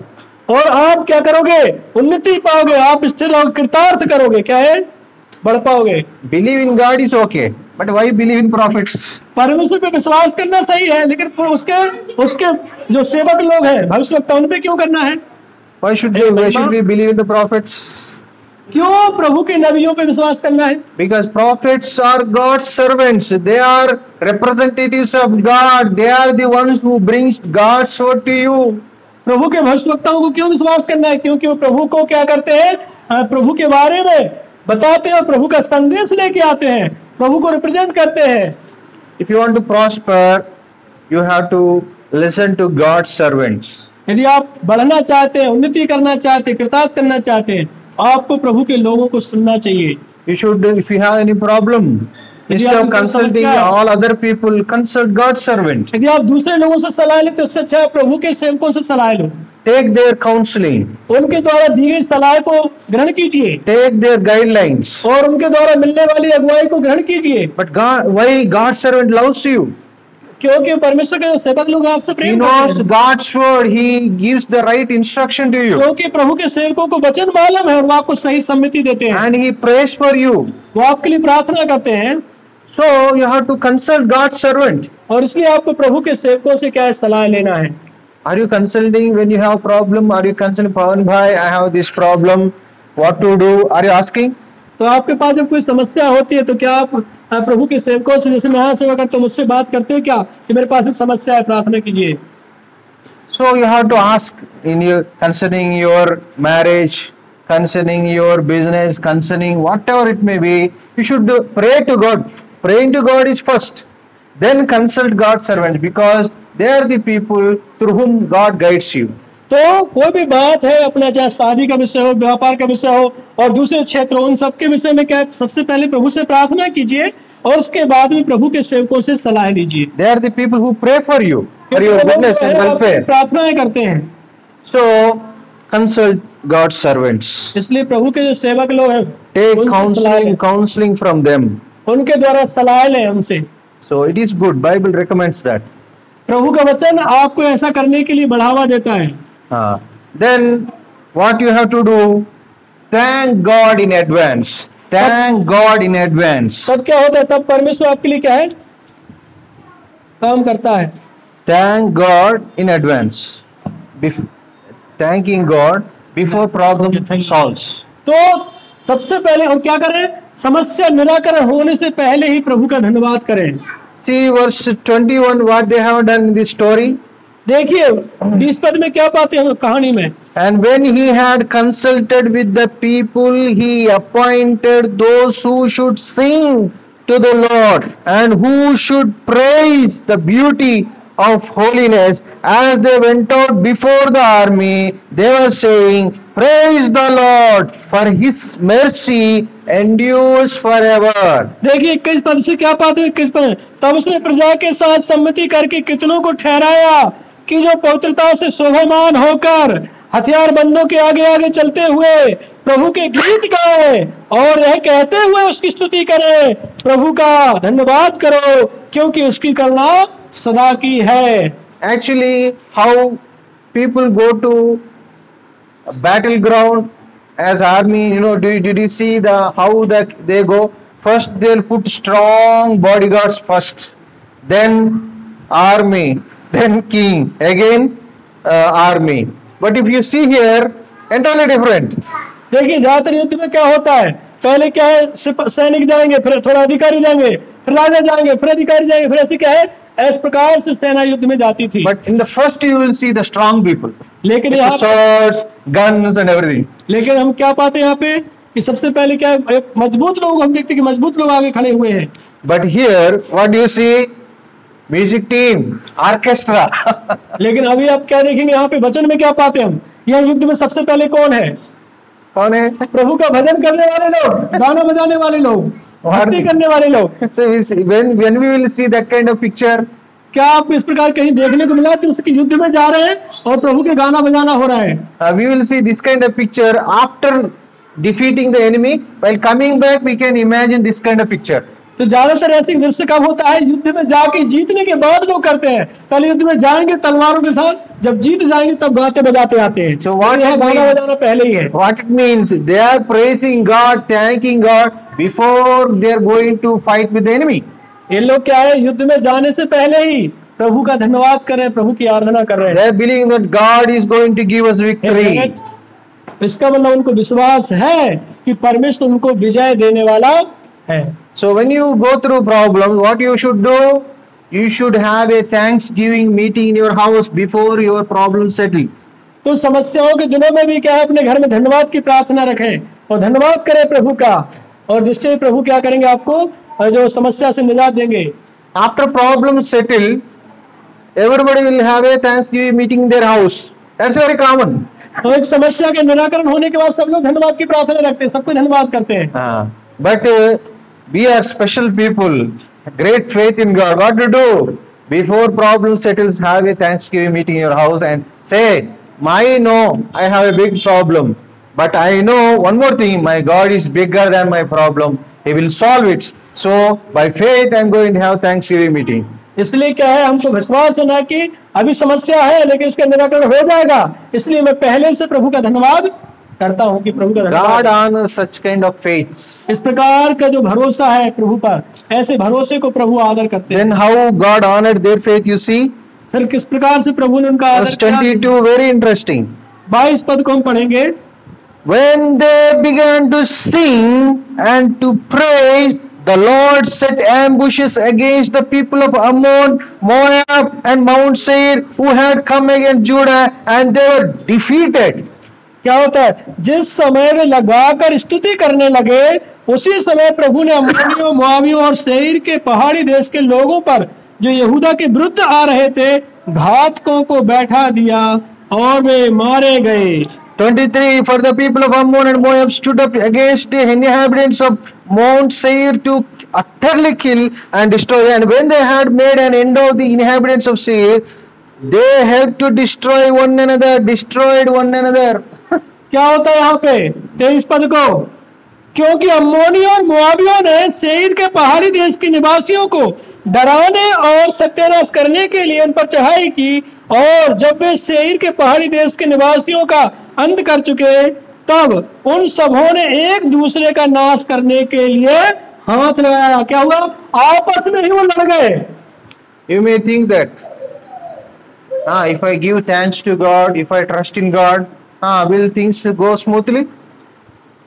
और आप क्या करोगे, उन्नति पाओगे, आप स्थिर रहोगे, कृतार्थ करोगे, क्या है, बढ़ पाओगे। Believe in God is okay, but why believe in prophets? परमेश्वर पे विश्वास करना सही है, लेकिन फिर उसके जो सेवक लोग हैं, भविष्यवक्ता, उन पे क्यों करना है? Why should we believe in the prophets? क्यों प्रभु के नबियों पे विश्वास करना है? Because prophets are God's servants. They are representatives of God. They are the ones who brings God's word to you. प्रभु के भविष्यवक्ताओं को क्यों विश्वास करना है? क्योंकि वो प्रभु को क्या करते हैं, प्रभु के बारे में बताते हैं, प्रभु का संदेश लेके आते हैं, प्रभु को रिप्रेजेंट करते हैं। If you want to prosper, you have to listen to God's servants. यदि आप बढ़ना चाहते हैं, उन्नति करना चाहते हैं, कृतार्थ करना चाहते हैं, आपको प्रभु के लोगों को सुनना चाहिए। You should, if you have any problem, instead of consulting all other people, consult God's servant. यदि आप दूसरे लोगों से सलाह लेते उससे अच्छा आप प्रभु के सेवकों से सलाह लो। Take their counseling, उनके द्वारा दी गई सलाह को ग्रहण कीजिए take their guidelines. और उनके द्वारा मिलने वाली अगुवाई को ग्रहण कीजिए। But God, why God's servant loves you? क्योंकि परमेश्वर के जो सेवक लोग आपसे He प्रेम knows करते हैं। God's word. He gives the right instruction to you. क्योंकि प्रभु के सेवकों को वचन मालूम है और वो आपको सही सम्मति देते हैं, And He prays for you. वो आपके लिए प्रार्थना करते हैं। So you have to consult God's servant. और इसलिए आपको प्रभु के सेवकों से क्या है, सलाह लेना है। Are you consulting when you have problem? Are you consulting, Pawan bhai, I have this problem, what to do? Are you asking? तो आपके पास जब कोई समस्या होती है तो क्या आप प्रभु के सेवकों से, जैसे मैं यहाँ सेवा करता हूँ, मुझसे बात करते हैं क्या कि मेरे पास ये समस्या है, प्रार्थना कीजिए। So you have to ask in your concerning your marriage, concerning your business, concerning whatever it may be. You should pray to God. Praying to God is first. Then consult God's servant because they are the people through whom God guides you. तो कोई भी बात है अपना, चाहे शादी का विषय हो, व्यापार का विषय हो और दूसरे क्षेत्र, उन सब के विषय में क्या है, सबसे पहले प्रभु से प्रार्थना कीजिए और उसके बाद में प्रभु के सेवकों से सलाह लीजिए। They are the people who pray for you, for your goodness and welfare. प्रार्थनाएं करते हैं। So consult God's servants. इसलिए प्रभु के जो सेवक लोग हैं, Take उनसे सलाह लें। counseling from them. उनके द्वारा सलाह लें उनसे। So it is good. Bible recommends that. प्रभु का वचन आपको ऐसा करने के लिए बढ़ावा देता है। Then what you have to do? Thank God in advance. Thank God in advance. तब क्या होता है, तब परमेश्वर आपके लिए क्या है, काम करता है। Thank God in advance. Thanking God before problem solves. तो सबसे पहले हम क्या करें, समस्या निराकरण होने से पहले ही प्रभु का धन्यवाद करें। See verse 21, what they have done in this story. देखिए 20 पद में क्या पाते हैं कहानी में। And when he had consulted with the people, he appointed those who should sing to the Lord and who should praise the beauty of holiness. As they went out before the army, they were saying, praise the Lord, for his mercy endures forever. देखिए 21 पद से क्या पाते हैं, 21 पद, तब उसने प्रजा के साथ सम्मति करके कितनों को ठहराया कि जो पवित्रता से शोभामान होकर हथियारबंदों के आगे आगे चलते हुए प्रभु के गीत गाए और यह कहते हुए उसकी स्तुति करें, प्रभु का धन्यवाद करो क्योंकि उसकी करुणा सदा की है। Actually, how people go to a battleground as army, did you see how they go? First they'll put strong bodyguards first, then army, then king, again army. But if you see here, entirely different. देखिए ज्यादातर युद्ध में क्या होता है, पहले क्या है, सैनिक जाएंगे, फिर थोड़ा अधिकारी जाएंगे, फिर राजा जाएंगे, फिर अधिकारी जाएंगे, फिर ऐसे क्या है, इस प्रकार से सेना युद्ध में जाती थी। But in the first you will see the strong people, लेकिन with यहाँ swords, guns and everything. लेकिन हम क्या पाते हैं यहाँ पे कि सबसे पहले क्या है, मजबूत लोग, हम देखते हैं कि मजबूत लोग आगे खड़े हुए हैं। But here what do you see? Music team, orchestra. लेकिन अभी आप क्या देखेंगे, यहाँ पे वचन में क्या पाते हैं हम, यह युद्ध में सबसे पहले कौन है, कौन है? प्रभु का भजन करने वाले लोग, गाना बजाने वाले लोग, भक्ति करने वाले लोग। So when we will see that kind of picture, क्या आपको इस प्रकार कहीं देखने को मिला तो उसके युद्ध में जा रहे हैं और प्रभु के गाना बजाना हो रहा है। we will see this kind of picture after defeating the enemy. While coming back, we can imagine this kind of picture. तो ज्यादातर ऐसे दृश्य कब होता है, युद्ध में जाके जीतने के बाद लोग करते हैं। पहले युद्ध में जाएंगे तलवारों के साथ, जब जीत जाएंगे तब गाते बजाते आते हैं। So what यह it गाना means- बजाना पहले ही है। What it means? They are praising God, thanking God before they are going to fight with the enemy. ये लोग क्या है, युद्ध में जाने से पहले ही प्रभु का धन्यवाद कर रहे हैं, प्रभु की आराधना कर रहे They हैं। are believing that God is going to give us victory. इसका मतलब उनको विश्वास है कि परमेश्वर उनको विजय देने वाला है। So when you go through problems, what you should do? You should have a Thanksgiving meeting in your house before your problems settle. तो समस्याओं के दिनों में भी क्या है, अपने घर में धन्यवाद की प्रार्थना रखें और धन्यवाद करें प्रभु का, और निश्चय ही प्रभु क्या करेंगे, आपको जो समस्या से निजात देंगे। After problems settle, everybody will have a Thanksgiving meeting in their house. That's very common. तो एक समस्या के निराकरण होने के बाद सब लोग धन्यवाद की प्रार्थना रखते हैं, सबको धन्यवाद करते हैं। But we are special people, great faith in God. What to do? Before problem settles, have a Thanksgiving meeting in your house and say, I have a big problem. But I know one more thing, my God is bigger than my problem. He will solve it. So by faith, I'm going to have Thanksgiving meeting. इसलिए क्या है, हमको विश्वास होना कि अभी समस्या है लेकिन इसका निराकरण हो जाएगा, इसलिए मैं पहले से प्रभु का धन्यवाद करता हूँ कि प्रभु का धन्यवाद। God honors such kind of faiths. इस प्रकार का जो भरोसा है प्रभु पर, ऐसे भरोसे को प्रभु आदर करते हैं। Then how God honored their faith, you see? फिर किस प्रकार से प्रभु ने उनका आदर Verse किया? 22, very interesting. 22 पद को हम पढ़ेंगे। When they began to sing and to praise, the Lord set ambushes against the people of Ammon, Moab, and Mount Seir, who had come against Judah, and they were defeated. क्या होता है, जिस समय वे लगाकर स्तुति करने लगे, उसी समय प्रभु ने अम्मोनियों, मोआबियों और सेईर के पहाड़ी देश के लोगों पर जो यहूदा के विरुद्ध आ रहे थे, घातकों को बैठा दिया और वे मारे गए। 23, for the people of Ammon and Moab stood up against the inhabitants of Mount Seir to utterly kill and destroy. And when they had made an end of the inhabitants of Seir, they helped to destroy one another, destroyed one another. क्या होता है यहाँ पे 23 पद को, क्योंकि अम्मोनियों और मोआबियों ने सेईर के पहाड़ी देश के निवासियों को डराने और सत्यानाश करने के लिए उन पर चढ़ाई की, और जब वे सेईर के पहाड़ी देश के निवासियों का अंत कर चुके, तब उन सबों ने एक दूसरे का नाश करने के लिए हाथ लगाया। क्या हुआ, आपस में ही वो लड़ गए। You may think that, if I give thanks to God, if I trust in God, will things go smoothly?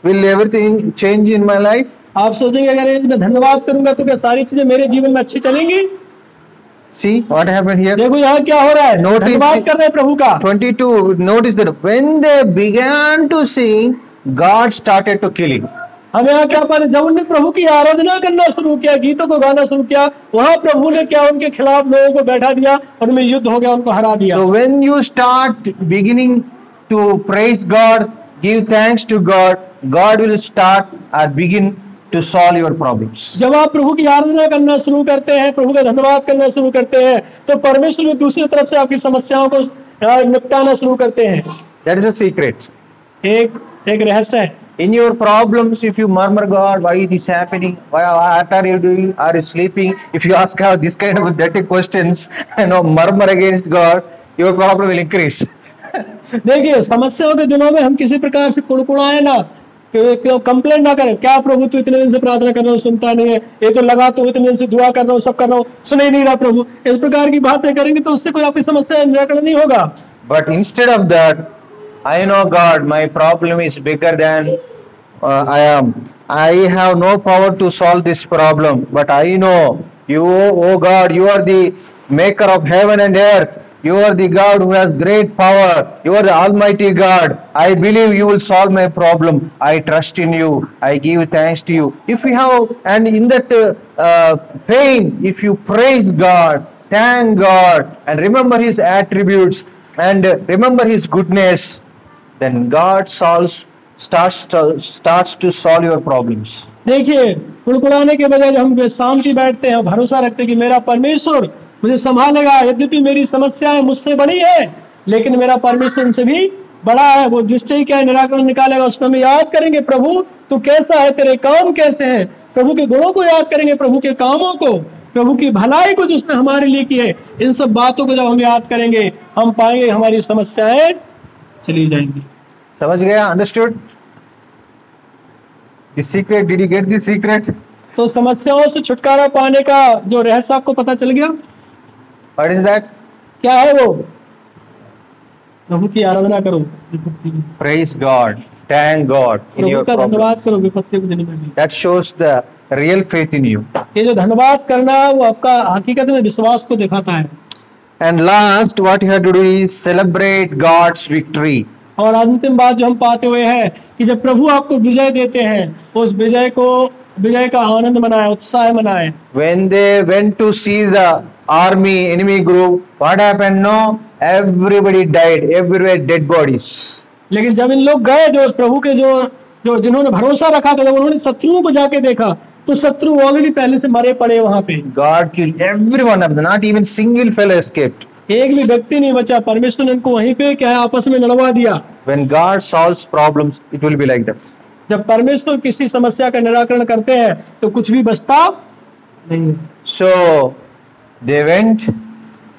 Will everything change in my life? आप सोचेंगे अगर मैं धन्यवाद करूंगा तो क्या सारी चीजें मेरे जीवन में अच्छी चलेंगी? See what happened here. देखो यहाँ क्या हो रहा है, Notice धन्यवाद कर रहे हैं प्रभु का। 22, notice that when they began to sing, God started to killing. हम यहाँ क्या पाते, जब उन्होंने प्रभु की आराधना करना शुरू किया, गीतों को गाना शुरू किया, वहां प्रभु ने क्या उनके खिलाफ लोगों को बैठा दिया और उनमें युद्ध हो गया, उनको हरा दिया। So when you start beginning to praise God, give thanks to God, God will start or begin to solve your problems. जब आप प्रभु की आराधना करना शुरू करते हैं, प्रभु का धन्यवाद करना शुरू करते हैं, तो परमेश्वर भी दूसरी तरफ से आपकी समस्याओं को निपटाना शुरू करते हैं। That is a secret. एक रहस्य है। In your problems, if you murmur God, why is this happening? What are you doing? Are you sleeping? If you ask her this kind of dirty questions, murmur against God, your problem will increase. देखिए, समस्याओं के दिनों में हम किसी प्रकार से कुड़कुड़ाए ना, कंप्लेंट ना करें, क्या प्रभु तू इतने दिन से प्रार्थना कर रहा हूँ, सुनता नहीं है, ये तो लगा तो इतने दिन से दुआ कर रहा हूँ, सब कर रहा हूँ, सुन ही नहीं रहा प्रभु, इस प्रकार की बातें करेंगे तो उससे कोई आपकी समस्या निराकरण नहीं होगा। But instead of that, I know God, my problem is bigger than I am. I have no power to solve this problem, but I know you, oh God, you are the maker of heaven and earth. You are the God who has great power. You are the Almighty God. I believe you will solve my problem. I trust in you. I give thanks to you. If we have, and in that pain, if you praise God, thank God, and remember His attributes, and remember His goodness, then God starts to solve your problems. देखिए, कुड़कुड़ाने के बजाय जब हम शांति बैठते हैं, भरोसा रखते हैं कि मेरा परमेश्वर मुझे संभालेगा, यद्यपि मेरी समस्याएं मुझसे बड़ी है, लेकिन मेरा परमेश्वर उनसे भी बड़ा है, वो निश्चय क्या निराकरण निकालेगा। उसमें हम याद करेंगे प्रभु तू कैसा है, तेरे काम कैसे हैं, प्रभु के गुणों को याद करेंगे, प्रभु के कामों को, प्रभु की भलाई को जिसने हमारे लिए की है। इन सब बातों को जब हम याद करेंगे, हम पाएंगे हमारी समस्याएं चली जाएंगी। समझ गया? Understood the secret? Did you get the secret? तो समस्याओं से छुटकारा पाने का जो रहस्य आपको पता चल गया। What is that? क्या है वो? प्रभु की आराधना करो, praise God, thank God in your प्रभु का धन्यवाद करो विपत्ति को दिन में। That shows the real faith in you. ये जो धन्यवाद करना है वो आपका हकीकत में विश्वास को दिखाता है। And last what you have to do is celebrate God's victory. और अंतिम बात जो हम पाते हुए हैं कि जब प्रभु आपको विजय देते हैं, उस विजय का आनंद मनाए, उत्साह मनाए। When they went to see the army, enemy group. What happened? No, everybody died. Everywhere dead bodies. लेकिन जब इन लोग गए, जो प्रभु के जो जिन्होंने भरोसा रखा था, जब उन्होंने शत्रुओं को जाके देखा तो शत्रु ऑलरेडी पहले से मरे पड़े वहां पे। God killed every one of them. Not even single fellow escaped. एक भी व्यक्ति नहीं बचा। परमेश्वर ने उनको वहीं पे क्या है आपस में लड़वा दिया। When God solves problems, it will be like that. जब परमेश्वर किसी समस्या का निराकरण करते हैं तो कुछ भी बचता नहीं है। So they went.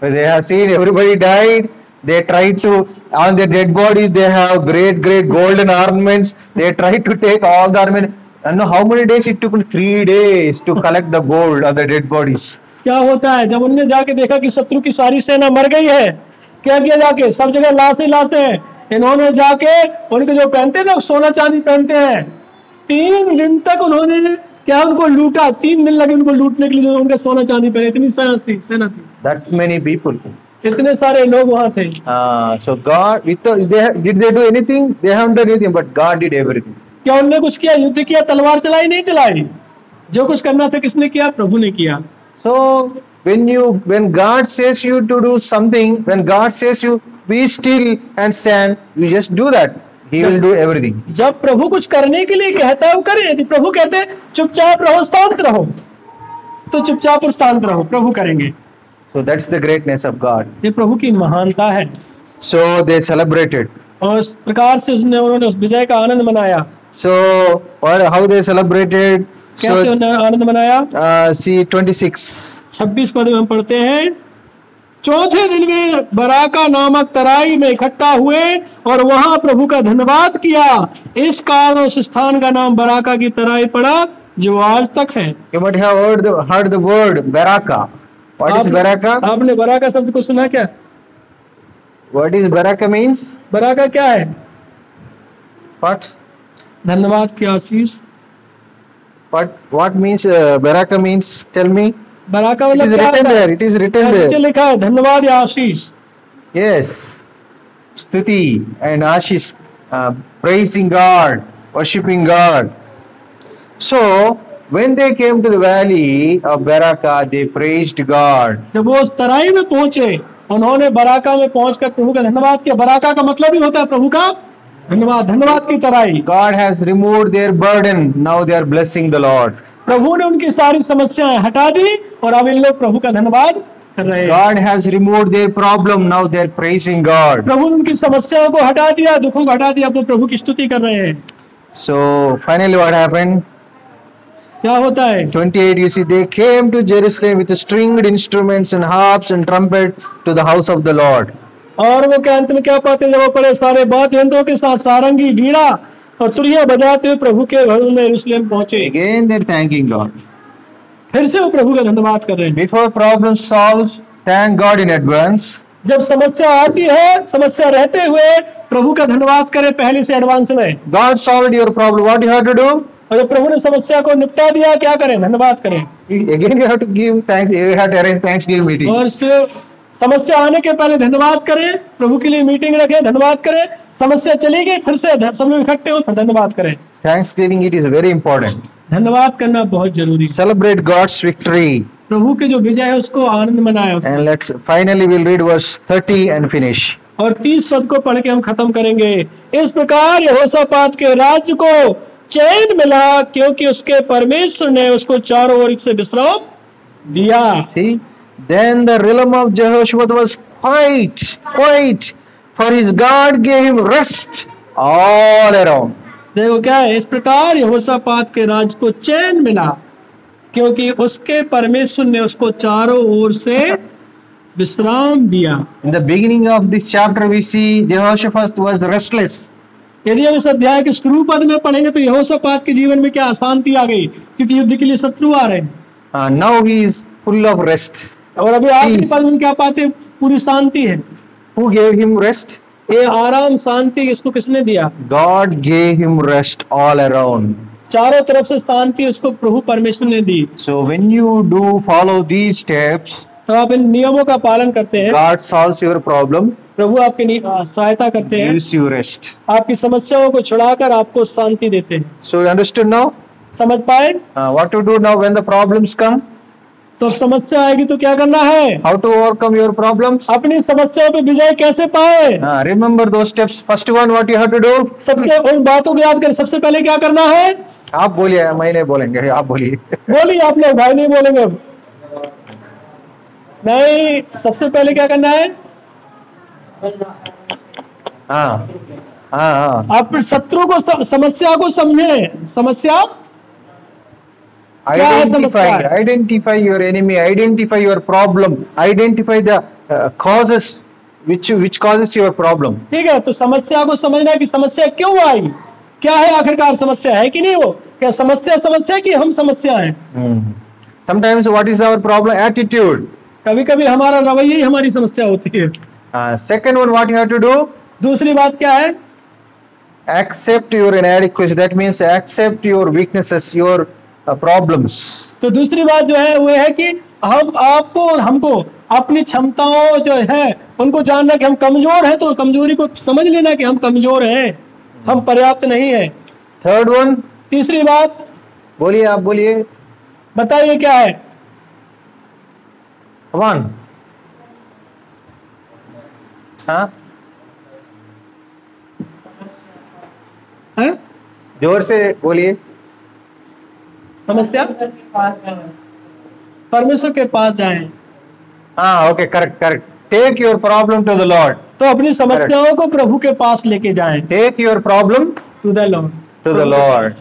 They have seen everybody died. They tried to, on their dead bodies they have great golden ornaments. They tried to take all the ornaments. And know how many days it took? 3 days to collect the gold of the dead bodies. क्या होता है जब उनने जाके देखा कि शत्रु की सारी सेना मर गई है, क्या किया? जाके सब जगह लाशें हैं। इन्होंने जाके उनके जो पहनते हैं ना, सोना चांदी पहनते हैं, 3 दिन तक उन्होंने क्या उनको लूटा। 3 दिन लगे उनको लूटने के लिए, जो उनके सोना चांदी पहने। इतनी सेना थी। That many people. इतने सारे लोग वहां थे। So God, did they do anything? They haven't done anything, but God did everything. क्या उनने कुछ किया? युद्ध किया, तलवार चलाई? नहीं चलाई। जो कुछ करना था किसने किया? प्रभु ने किया। So when God says you to do something, when God says you be still and stand, you just do that. He will do everything. जब प्रभु कुछ करने के लिए कहता है वो करे। यदि प्रभु कहते हैं चुपचाप रहो, शांत रहो, तो चुपचाप और शांत रहो, प्रभु करेंगे। So that's the greatness of God. ये प्रभु की महानता है। So they celebrated. और इस प्रकार से उन्होंने उस विजय का आनंद मनाया। So how they celebrated? कैसे उन्होंने आनंद मनाया? See 26. 26 पद में हम पढ़ते हैं, चौथे दिन में बराका नामक तराई में इकट्ठा हुए और वहां प्रभु का धन्यवाद किया। इस कारण उस स्थान का नाम बराका की तराई पड़ा, जो आज तक है। You might have heard the word Baraka. What is Baraka? आपने बराका शब्द को सुना क्या? What is Baraka means? Baraka क्या है? What? धन्यवाद की आशीष। What means Baraka means? Tell me. Baraka It मतलब is क्या written होता है? there. It is written नीचे there. लिखा है धन्यवाद या आशीष। Yes. Stuti and Ashish, praising God, worshiping God. So when they came to the valley of Baraka, they praised God. जब वो उस तराई में पहुंचे, उन्होंने बराका में पहुंचकर प्रभु का धन्यवाद किया। बराका का मतलब ही होता है प्रभु का धन्यवाद, धन्यवाद की तराई। God has removed their burden. Now they are blessing the Lord. प्रभु ने उनकी सारी समस्याएं हटा दी और अब इन लोग प्रभु का धन्यवाद कर रहे हैं। God has removed their problem. Now they are praising God. प्रभु ने उनकी समस्याओं को हटा दिया, दुखों को हटा दिया, अब वो प्रभु की स्तुति कर रहे हैं। So finally what happened? क्या होता है? 28, you see, they came to Jerusalem with stringed instruments and harps and trumpet to the house of the Lord. और वो क्या अंत में क्या पाते हैं? जब वो पड़े सारे वाद्य यंत्रों के साथ सारंगी, वीणा और तुरिया बजाते हुए प्रभु के घर में यरूशलेम पहुंचे। Again they're thanking God. फिर से वो प्रभु का धन्यवाद कर रहे हैं। Before problem solves, thank God in advance. जब समस्या आती है, समस्या रहते हुए प्रभु का धन्यवाद करें पहले से एडवांस में। God solved your problem. What you have to do? और जब प्रभु ने समस्या को निपटा दिया, क्या करें? धन्यवाद करें। Again you have to give thanks. You have to arrange Thanksgiving meeting. और सिर्फ समस्या आने के पहले धन्यवाद करें, प्रभु के लिए मीटिंग रखें, धन्यवाद करें। समस्या चली गई, फिर से सब लोग इकट्ठे हो, फिर धन्यवाद करें। Thanksgiving, it is very important. धन्यवाद करना बहुत जरूरी है। Celebrate God's victory. प्रभु के जो विजय है उसको आनंद मनाए उसको। And let's finally we'll read verse 30 and finish. और 30 पद को पढ़ के हम खत्म करेंगे। इस प्रकार यहोशापात के राज्य को चैन मिला, क्योंकि उसके परमेश्वर ने उसको चारों ओर से विश्राम दिया। See, then the realm of Jehoshaphat was quiet, for his God gave him rest all around. देखो क्या है, इस प्रकार यहोशापात के राज्य को चैन मिला, क्योंकि उसके परमेश्वर ने उसको चारों ओर से विश्राम दिया। In the beginning of this chapter, we see Jehoshaphat was restless. यदि हम इस अध्याय के शुरू पद में पढ़ेंगे तो यहोशापात के जीवन में क्या अशांति आ गई, क्योंकि युद्ध के लिए शत्रु आ रहे हैं। Now he is full of rest. और अभी आखिरी पद में क्या पाते हैं? पूरी शांति है। Who gave him rest? ये आराम, शांति इसको किसने दिया? God gave him rest all around. चारों तरफ से शांति उसको प्रभु परमेश्वर ने दी। So when you do follow these steps, तो आप इन नियमों का पालन करते हैं, God solves your problem, प्रभु आपकी सहायता करते हैं, gives you rest. आपकी समस्याओं को छुड़ाकर आपको शांति देते हैं। So you understood now? समझ पाए? What to do now when the problems come? तो अब समस्या आएगी तो क्या करना है? How to overcome your problems? अपनी समस्याओं पे विजय कैसे पाए? Remember those steps. First one, what you have to do? सबसे उन बातों को याद करें। सबसे पहले क्या करना है? आप बोलिए, मैं नहीं बोलेंगे, आप बोलिए। बोलिए आप लोग, भाई नहीं बोलेंगे अब। नहीं, सबसे पहले क्या करना है? हाँ हाँ हाँ। आप शत्रु को समस्या को समझे। समस्या क्या है? समस्या Identify your enemy, identify your problem, identify the causes which causes your problem. ठीक है, तो समस्या को समझना कि समस्या क्यों आई, क्या है आखिरकार समस्या है कि नहीं, वो क्या समस्या कि हम समस्या है। Sometimes what is our problem? Attitude. कभी कभी हमारा रवैया ही हमारी समस्या होती है। Second one, what you have to do? दूसरी बात क्या है? Accept your inadequacy. That means accept your weaknesses, your problems. तो दूसरी बात जो है वो है कि हम आपको और हमको अपनी क्षमताओं जो है उनको जानना कि हम कमजोर हैं, तो कमजोरी को समझ लेना कि हम कमजोर हैं, हम पर्याप्त नहीं है। Third one. तीसरी बात बोलिए, आप बोलिए, बताइए क्या है? come on. हाँ, है? जोर से बोलिए। समस्या परमेश्वर के पास जाएं। हाँ, okay, correct. Take your problem to the Lord. तो अपनी समस्याओं को प्रभु के पास लेके जाएं। Take your problem to the Lord. To the Lord.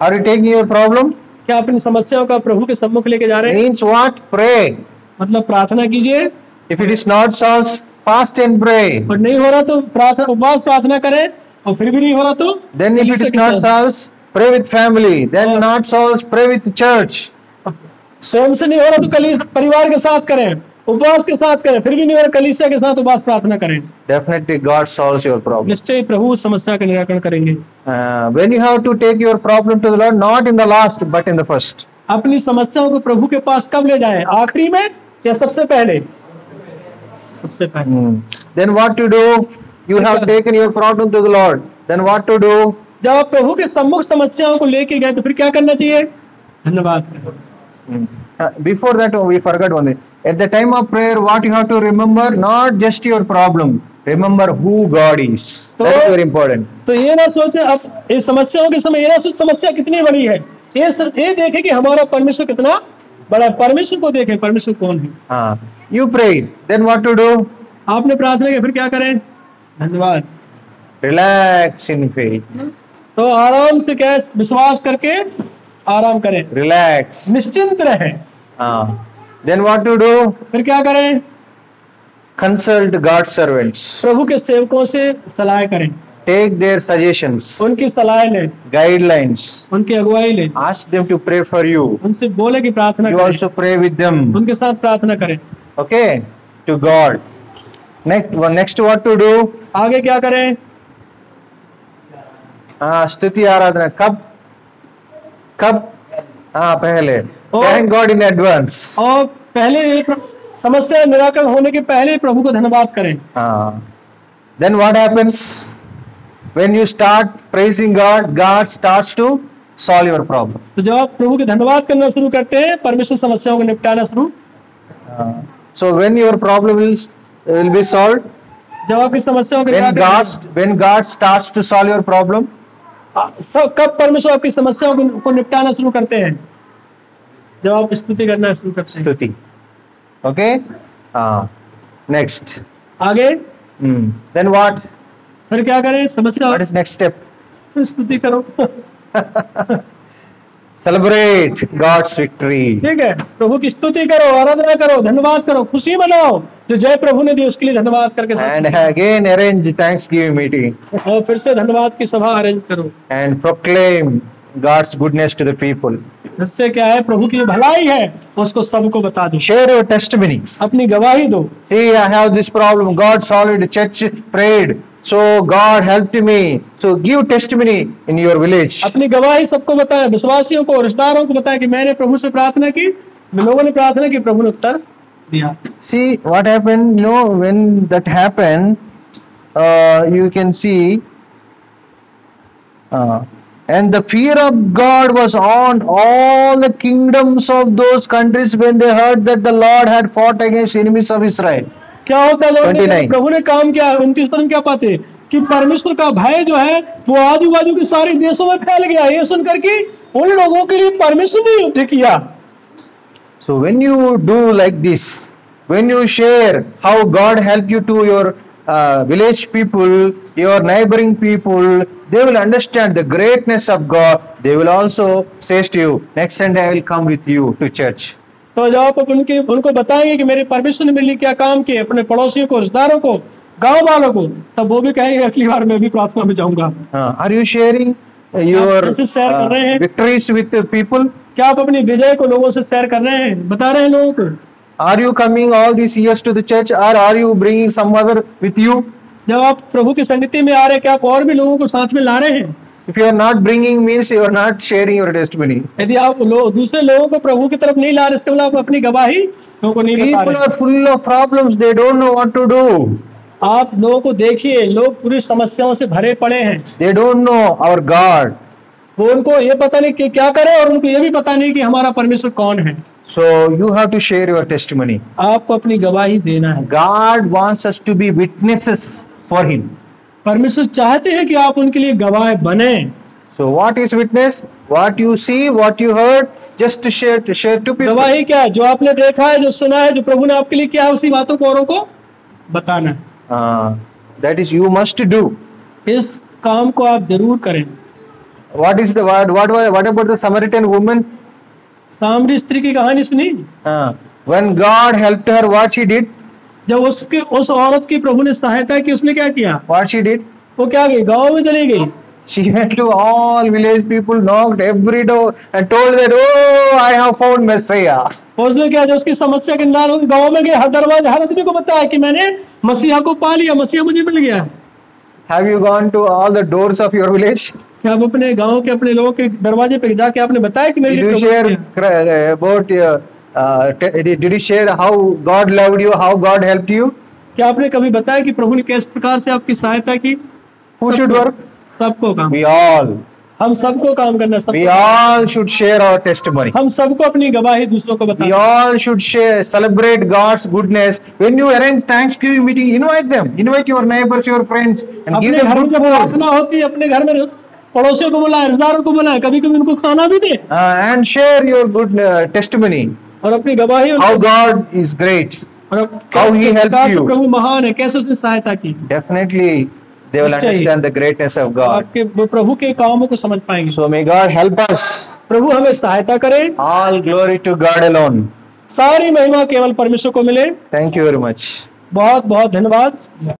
Are you taking your problem? क्या अपनी समस्याओं का प्रभु के सम्मुख लेके जा रहे हैं? Means what? प्रे। मतलब प्रार्थना कीजिए। If it is not solve, fast and pray. और नहीं हो रहा तो प्रार्थना, उपवास प्रार्थना करें। और फिर भी नहीं हो रहा तो then if it is not solve, pray with family. Then not solve, pray with church. स्वयं से नहीं हो रहा तो परिवार के साथ करें, उपवास के साथ करें। फिर भी नहीं हो रहा, कलीसिया के साथ उपवास प्रार्थना करें। Definitely God solves your problem. निश्चय प्रभु उस समस्या का निराकरण करेंगे। When you have to take your problem to the Lord, not in the last but in the first. अपनी समस्याओं को प्रभु के पास कब ले जाएं? आखिरी में या सबसे पहले? सबसे पहले। Then what to do? You have taken your problem to the Lord. Then what to do? जब आप प्रभु के सम्मुख समस्याओं को लेके गए तो फिर क्या करना चाहिए? धन्यवाद करो। Before that, we forgot one thing. At the time of prayer, what you have to remember? Not just your problem. Remember who God is. That is very important. तो ये ना सोचे अब इस समस्याओं के समय, ये ना सोच समस्या कितनी बड़ी है, ये देखे कि हमारा परमेश्वर कितना बड़ा है। परमेश्वर को देखें, परमेश्वर कौन है। You prayed. Then what to do? आपने प्रार्थना की, फिर क्या करें? धन्यवाद। Relax in faith. तो आराम से क्या, विश्वास करके आराम करें। Relax. निश्चिंत रहे। Then what to do? फिर क्या करें? Consult God's servants. प्रभु के सेवकों से सलाह करें। Take their suggestions, उनकी सलाह लें, guidelines. उनकी अगुवाई लें। Ask them to pray for you. उनसे बोले कि प्रार्थना You करें। also pray with them. उनके साथ प्रार्थना करें। Okay, to God. Next what to do? आगे क्या करें? स्तुति आराधना कब? पहले। Thank God in advance. और पहले समस्या निराकरण होने के पहले प्रभु को धन्यवाद करें। Then what happens? When you start praising God, God starts to solve your problem. तो जब आप प्रभु के धन्यवाद करना शुरू करते हैं, परमेश्वर समस्याओं को निपटाना शुरू। So when your problem will be solved, जब आपकी समस्याओं को when God starts to solve your problem, कब परमेश्वर आपकी समस्याओं को निपटाना शुरू करते हैं? जब आप स्तुति करना शुरू करते हैं। स्तुति। Okay? Next. आगे? Then what? फिर क्या करें? समस्या। What is next step? फिर स्तुति करो। Celebrate God's victory. ठीक है, प्रभु की स्तुति करो, आराधना करो, धन्यवाद करो, खुशी मनाओ। जो जय प्रभु ने दी उसके लिए धन्यवाद करके And again arrange Thanksgiving meeting. और फिर से धन्यवाद की सभा अरेंज करो। And proclaim God's goodness to the people. इससे क्या है, प्रभु की भलाई है उसको सबको बता दो। Share your testimony. अपनी गवाही दो। See, I have this problem. God solved it. Church prayed. So God helped me. So give testimony in your village. अपनी गवाही सबको बताएं, विश्वासियों को, रिश्तेदारों को बताएं कि मैंने प्रभु से प्रार्थना की, लोगों ने प्रार्थना की, प्रभु ने उत्तर दिया। See what happened? When that happened, you can see And the fear of God was on all the kingdoms of those countries when they heard that the Lord had fought against enemies of Israel. क्या होता है जब 29 प्रभु ने काम किया? 29 पद में क्या पाते हैं कि परमेश्वर का भय जो है वो आजू बाजू के सारे देशों में फैल गया। ये सुनकर कि उन लोगों के लिए परमेश्वर ने युद्ध किया। So when you do like this, when you share how God helped you to your village people, your neighboring people, they will understand the greatness of God. They will also say to you, next Sunday I will come with you to church. तो जब आप उनको बताएंगे कि मेरे परमेश्वर ने मेरे लिए क्या काम किए, अपने पड़ोसियों को, रिश्तेदारों को, गांव वालों को, तब वो भी कहेंगे अगली बार मैं भी प्रार्थना में जाऊंगा। Are you sharing your कैसे शेयर कर रहे हैं? victories with the people? क्या आप अपनी विजय को लोगों से शेयर कर रहे हैं, बता रहे हैं लोगों को? Are you coming all these years to the church, or are you bringing some other with you? जब आप प्रभु की संगति में आ रहे हैं, क्या आप और भी लोगों को साथ में ला रहे हैं? If you are not bringing, means you are not sharing your testimony. यदि आप दूसरे लोगों को प्रभु की तरफ नहीं ला रहे, इसका मतलब आप अपनी गवाही लोगों को नहीं बता People रहे। are full of problems. They don't know what to do. आप लोगों को देखिए, लोग पूरी समस्याओं से भरे पड़े हैं। They don't know our God. वो उनको ये पता नहीं कि क्या करें, और उनको ये भी पता नहीं कि हमारा परमेश्वर कौन है। So you have to share your testimony. आपको अपनी गवाही देना है। God wants us to be witnesses for Him. परमेश्वर चाहते हैं कि आप उनके लिए गवाह बने। So what is witness? What you see, what you heard, just to share to people. गवाही क्या है? जो आपने देखा है, जो सुना है, जो प्रभु ने आपके लिए किया है, उसी बातों को औरों को बताना है। That is you must do. इस काम को आप जरूर करें। What is the word? What about the Samaritan woman? सामरी स्त्री की कहानी सुनी? When God helped her, what she did? जब उस औरत की प्रभु ने सहायता की, उसने क्या किया? What she did? वो क्या गई? गांव में चली गई। She went to all village people, knocked every door and told that, oh, I have found Messiah. और उसने क्या, जब उसकी समस्या के निदान उस गांव में गए, हर दरवाजे, हर आदमी को बताया कि मैंने मसीहा को पा लिया, मसीहा मुझे मिल गया है। Have you gone to all the doors of your village? क्या आप अपने गांव के, अपने लोगों के दरवाजे पे जाके आपने बताया कि मेरे Did लिए you प्रभु share ने about did you share how God loved you, how God helped you? क्या आपने कभी बताया कि प्रभु ने किस प्रकार से आपकी सहायता की? Who should work? सबको काम, We all. हम सबको काम करना, सब We all should share our testimony. हम सबको अपनी गवाही दूसरों को We बताना। all should share, celebrate God's goodness. When you arrange Thanksgiving meeting, invite them, invite your neighbors, your friends, and give अपने them घर में good जब food. प्रार्थना होती है, अपने घर में पड़ोसियों को बुलाए, रिश्तेदारों को बुलाए, कभी कभी उनको खाना भी दे, And share your good testimony. और अपनी गवाही How उनको, God is great. और how he helped कैसे you. प्रभु महान है, कैसे उसने सहायता की। Definitely, they will निश्चय ही। understand the greatness of God. आपके वो प्रभु के कामों को समझ पाएंगे। So may God help us. प्रभु हमें सहायता करे। All glory to God alone. सारी महिमा केवल परमेश्वर को मिले। Thank you very much. बहुत बहुत धन्यवाद।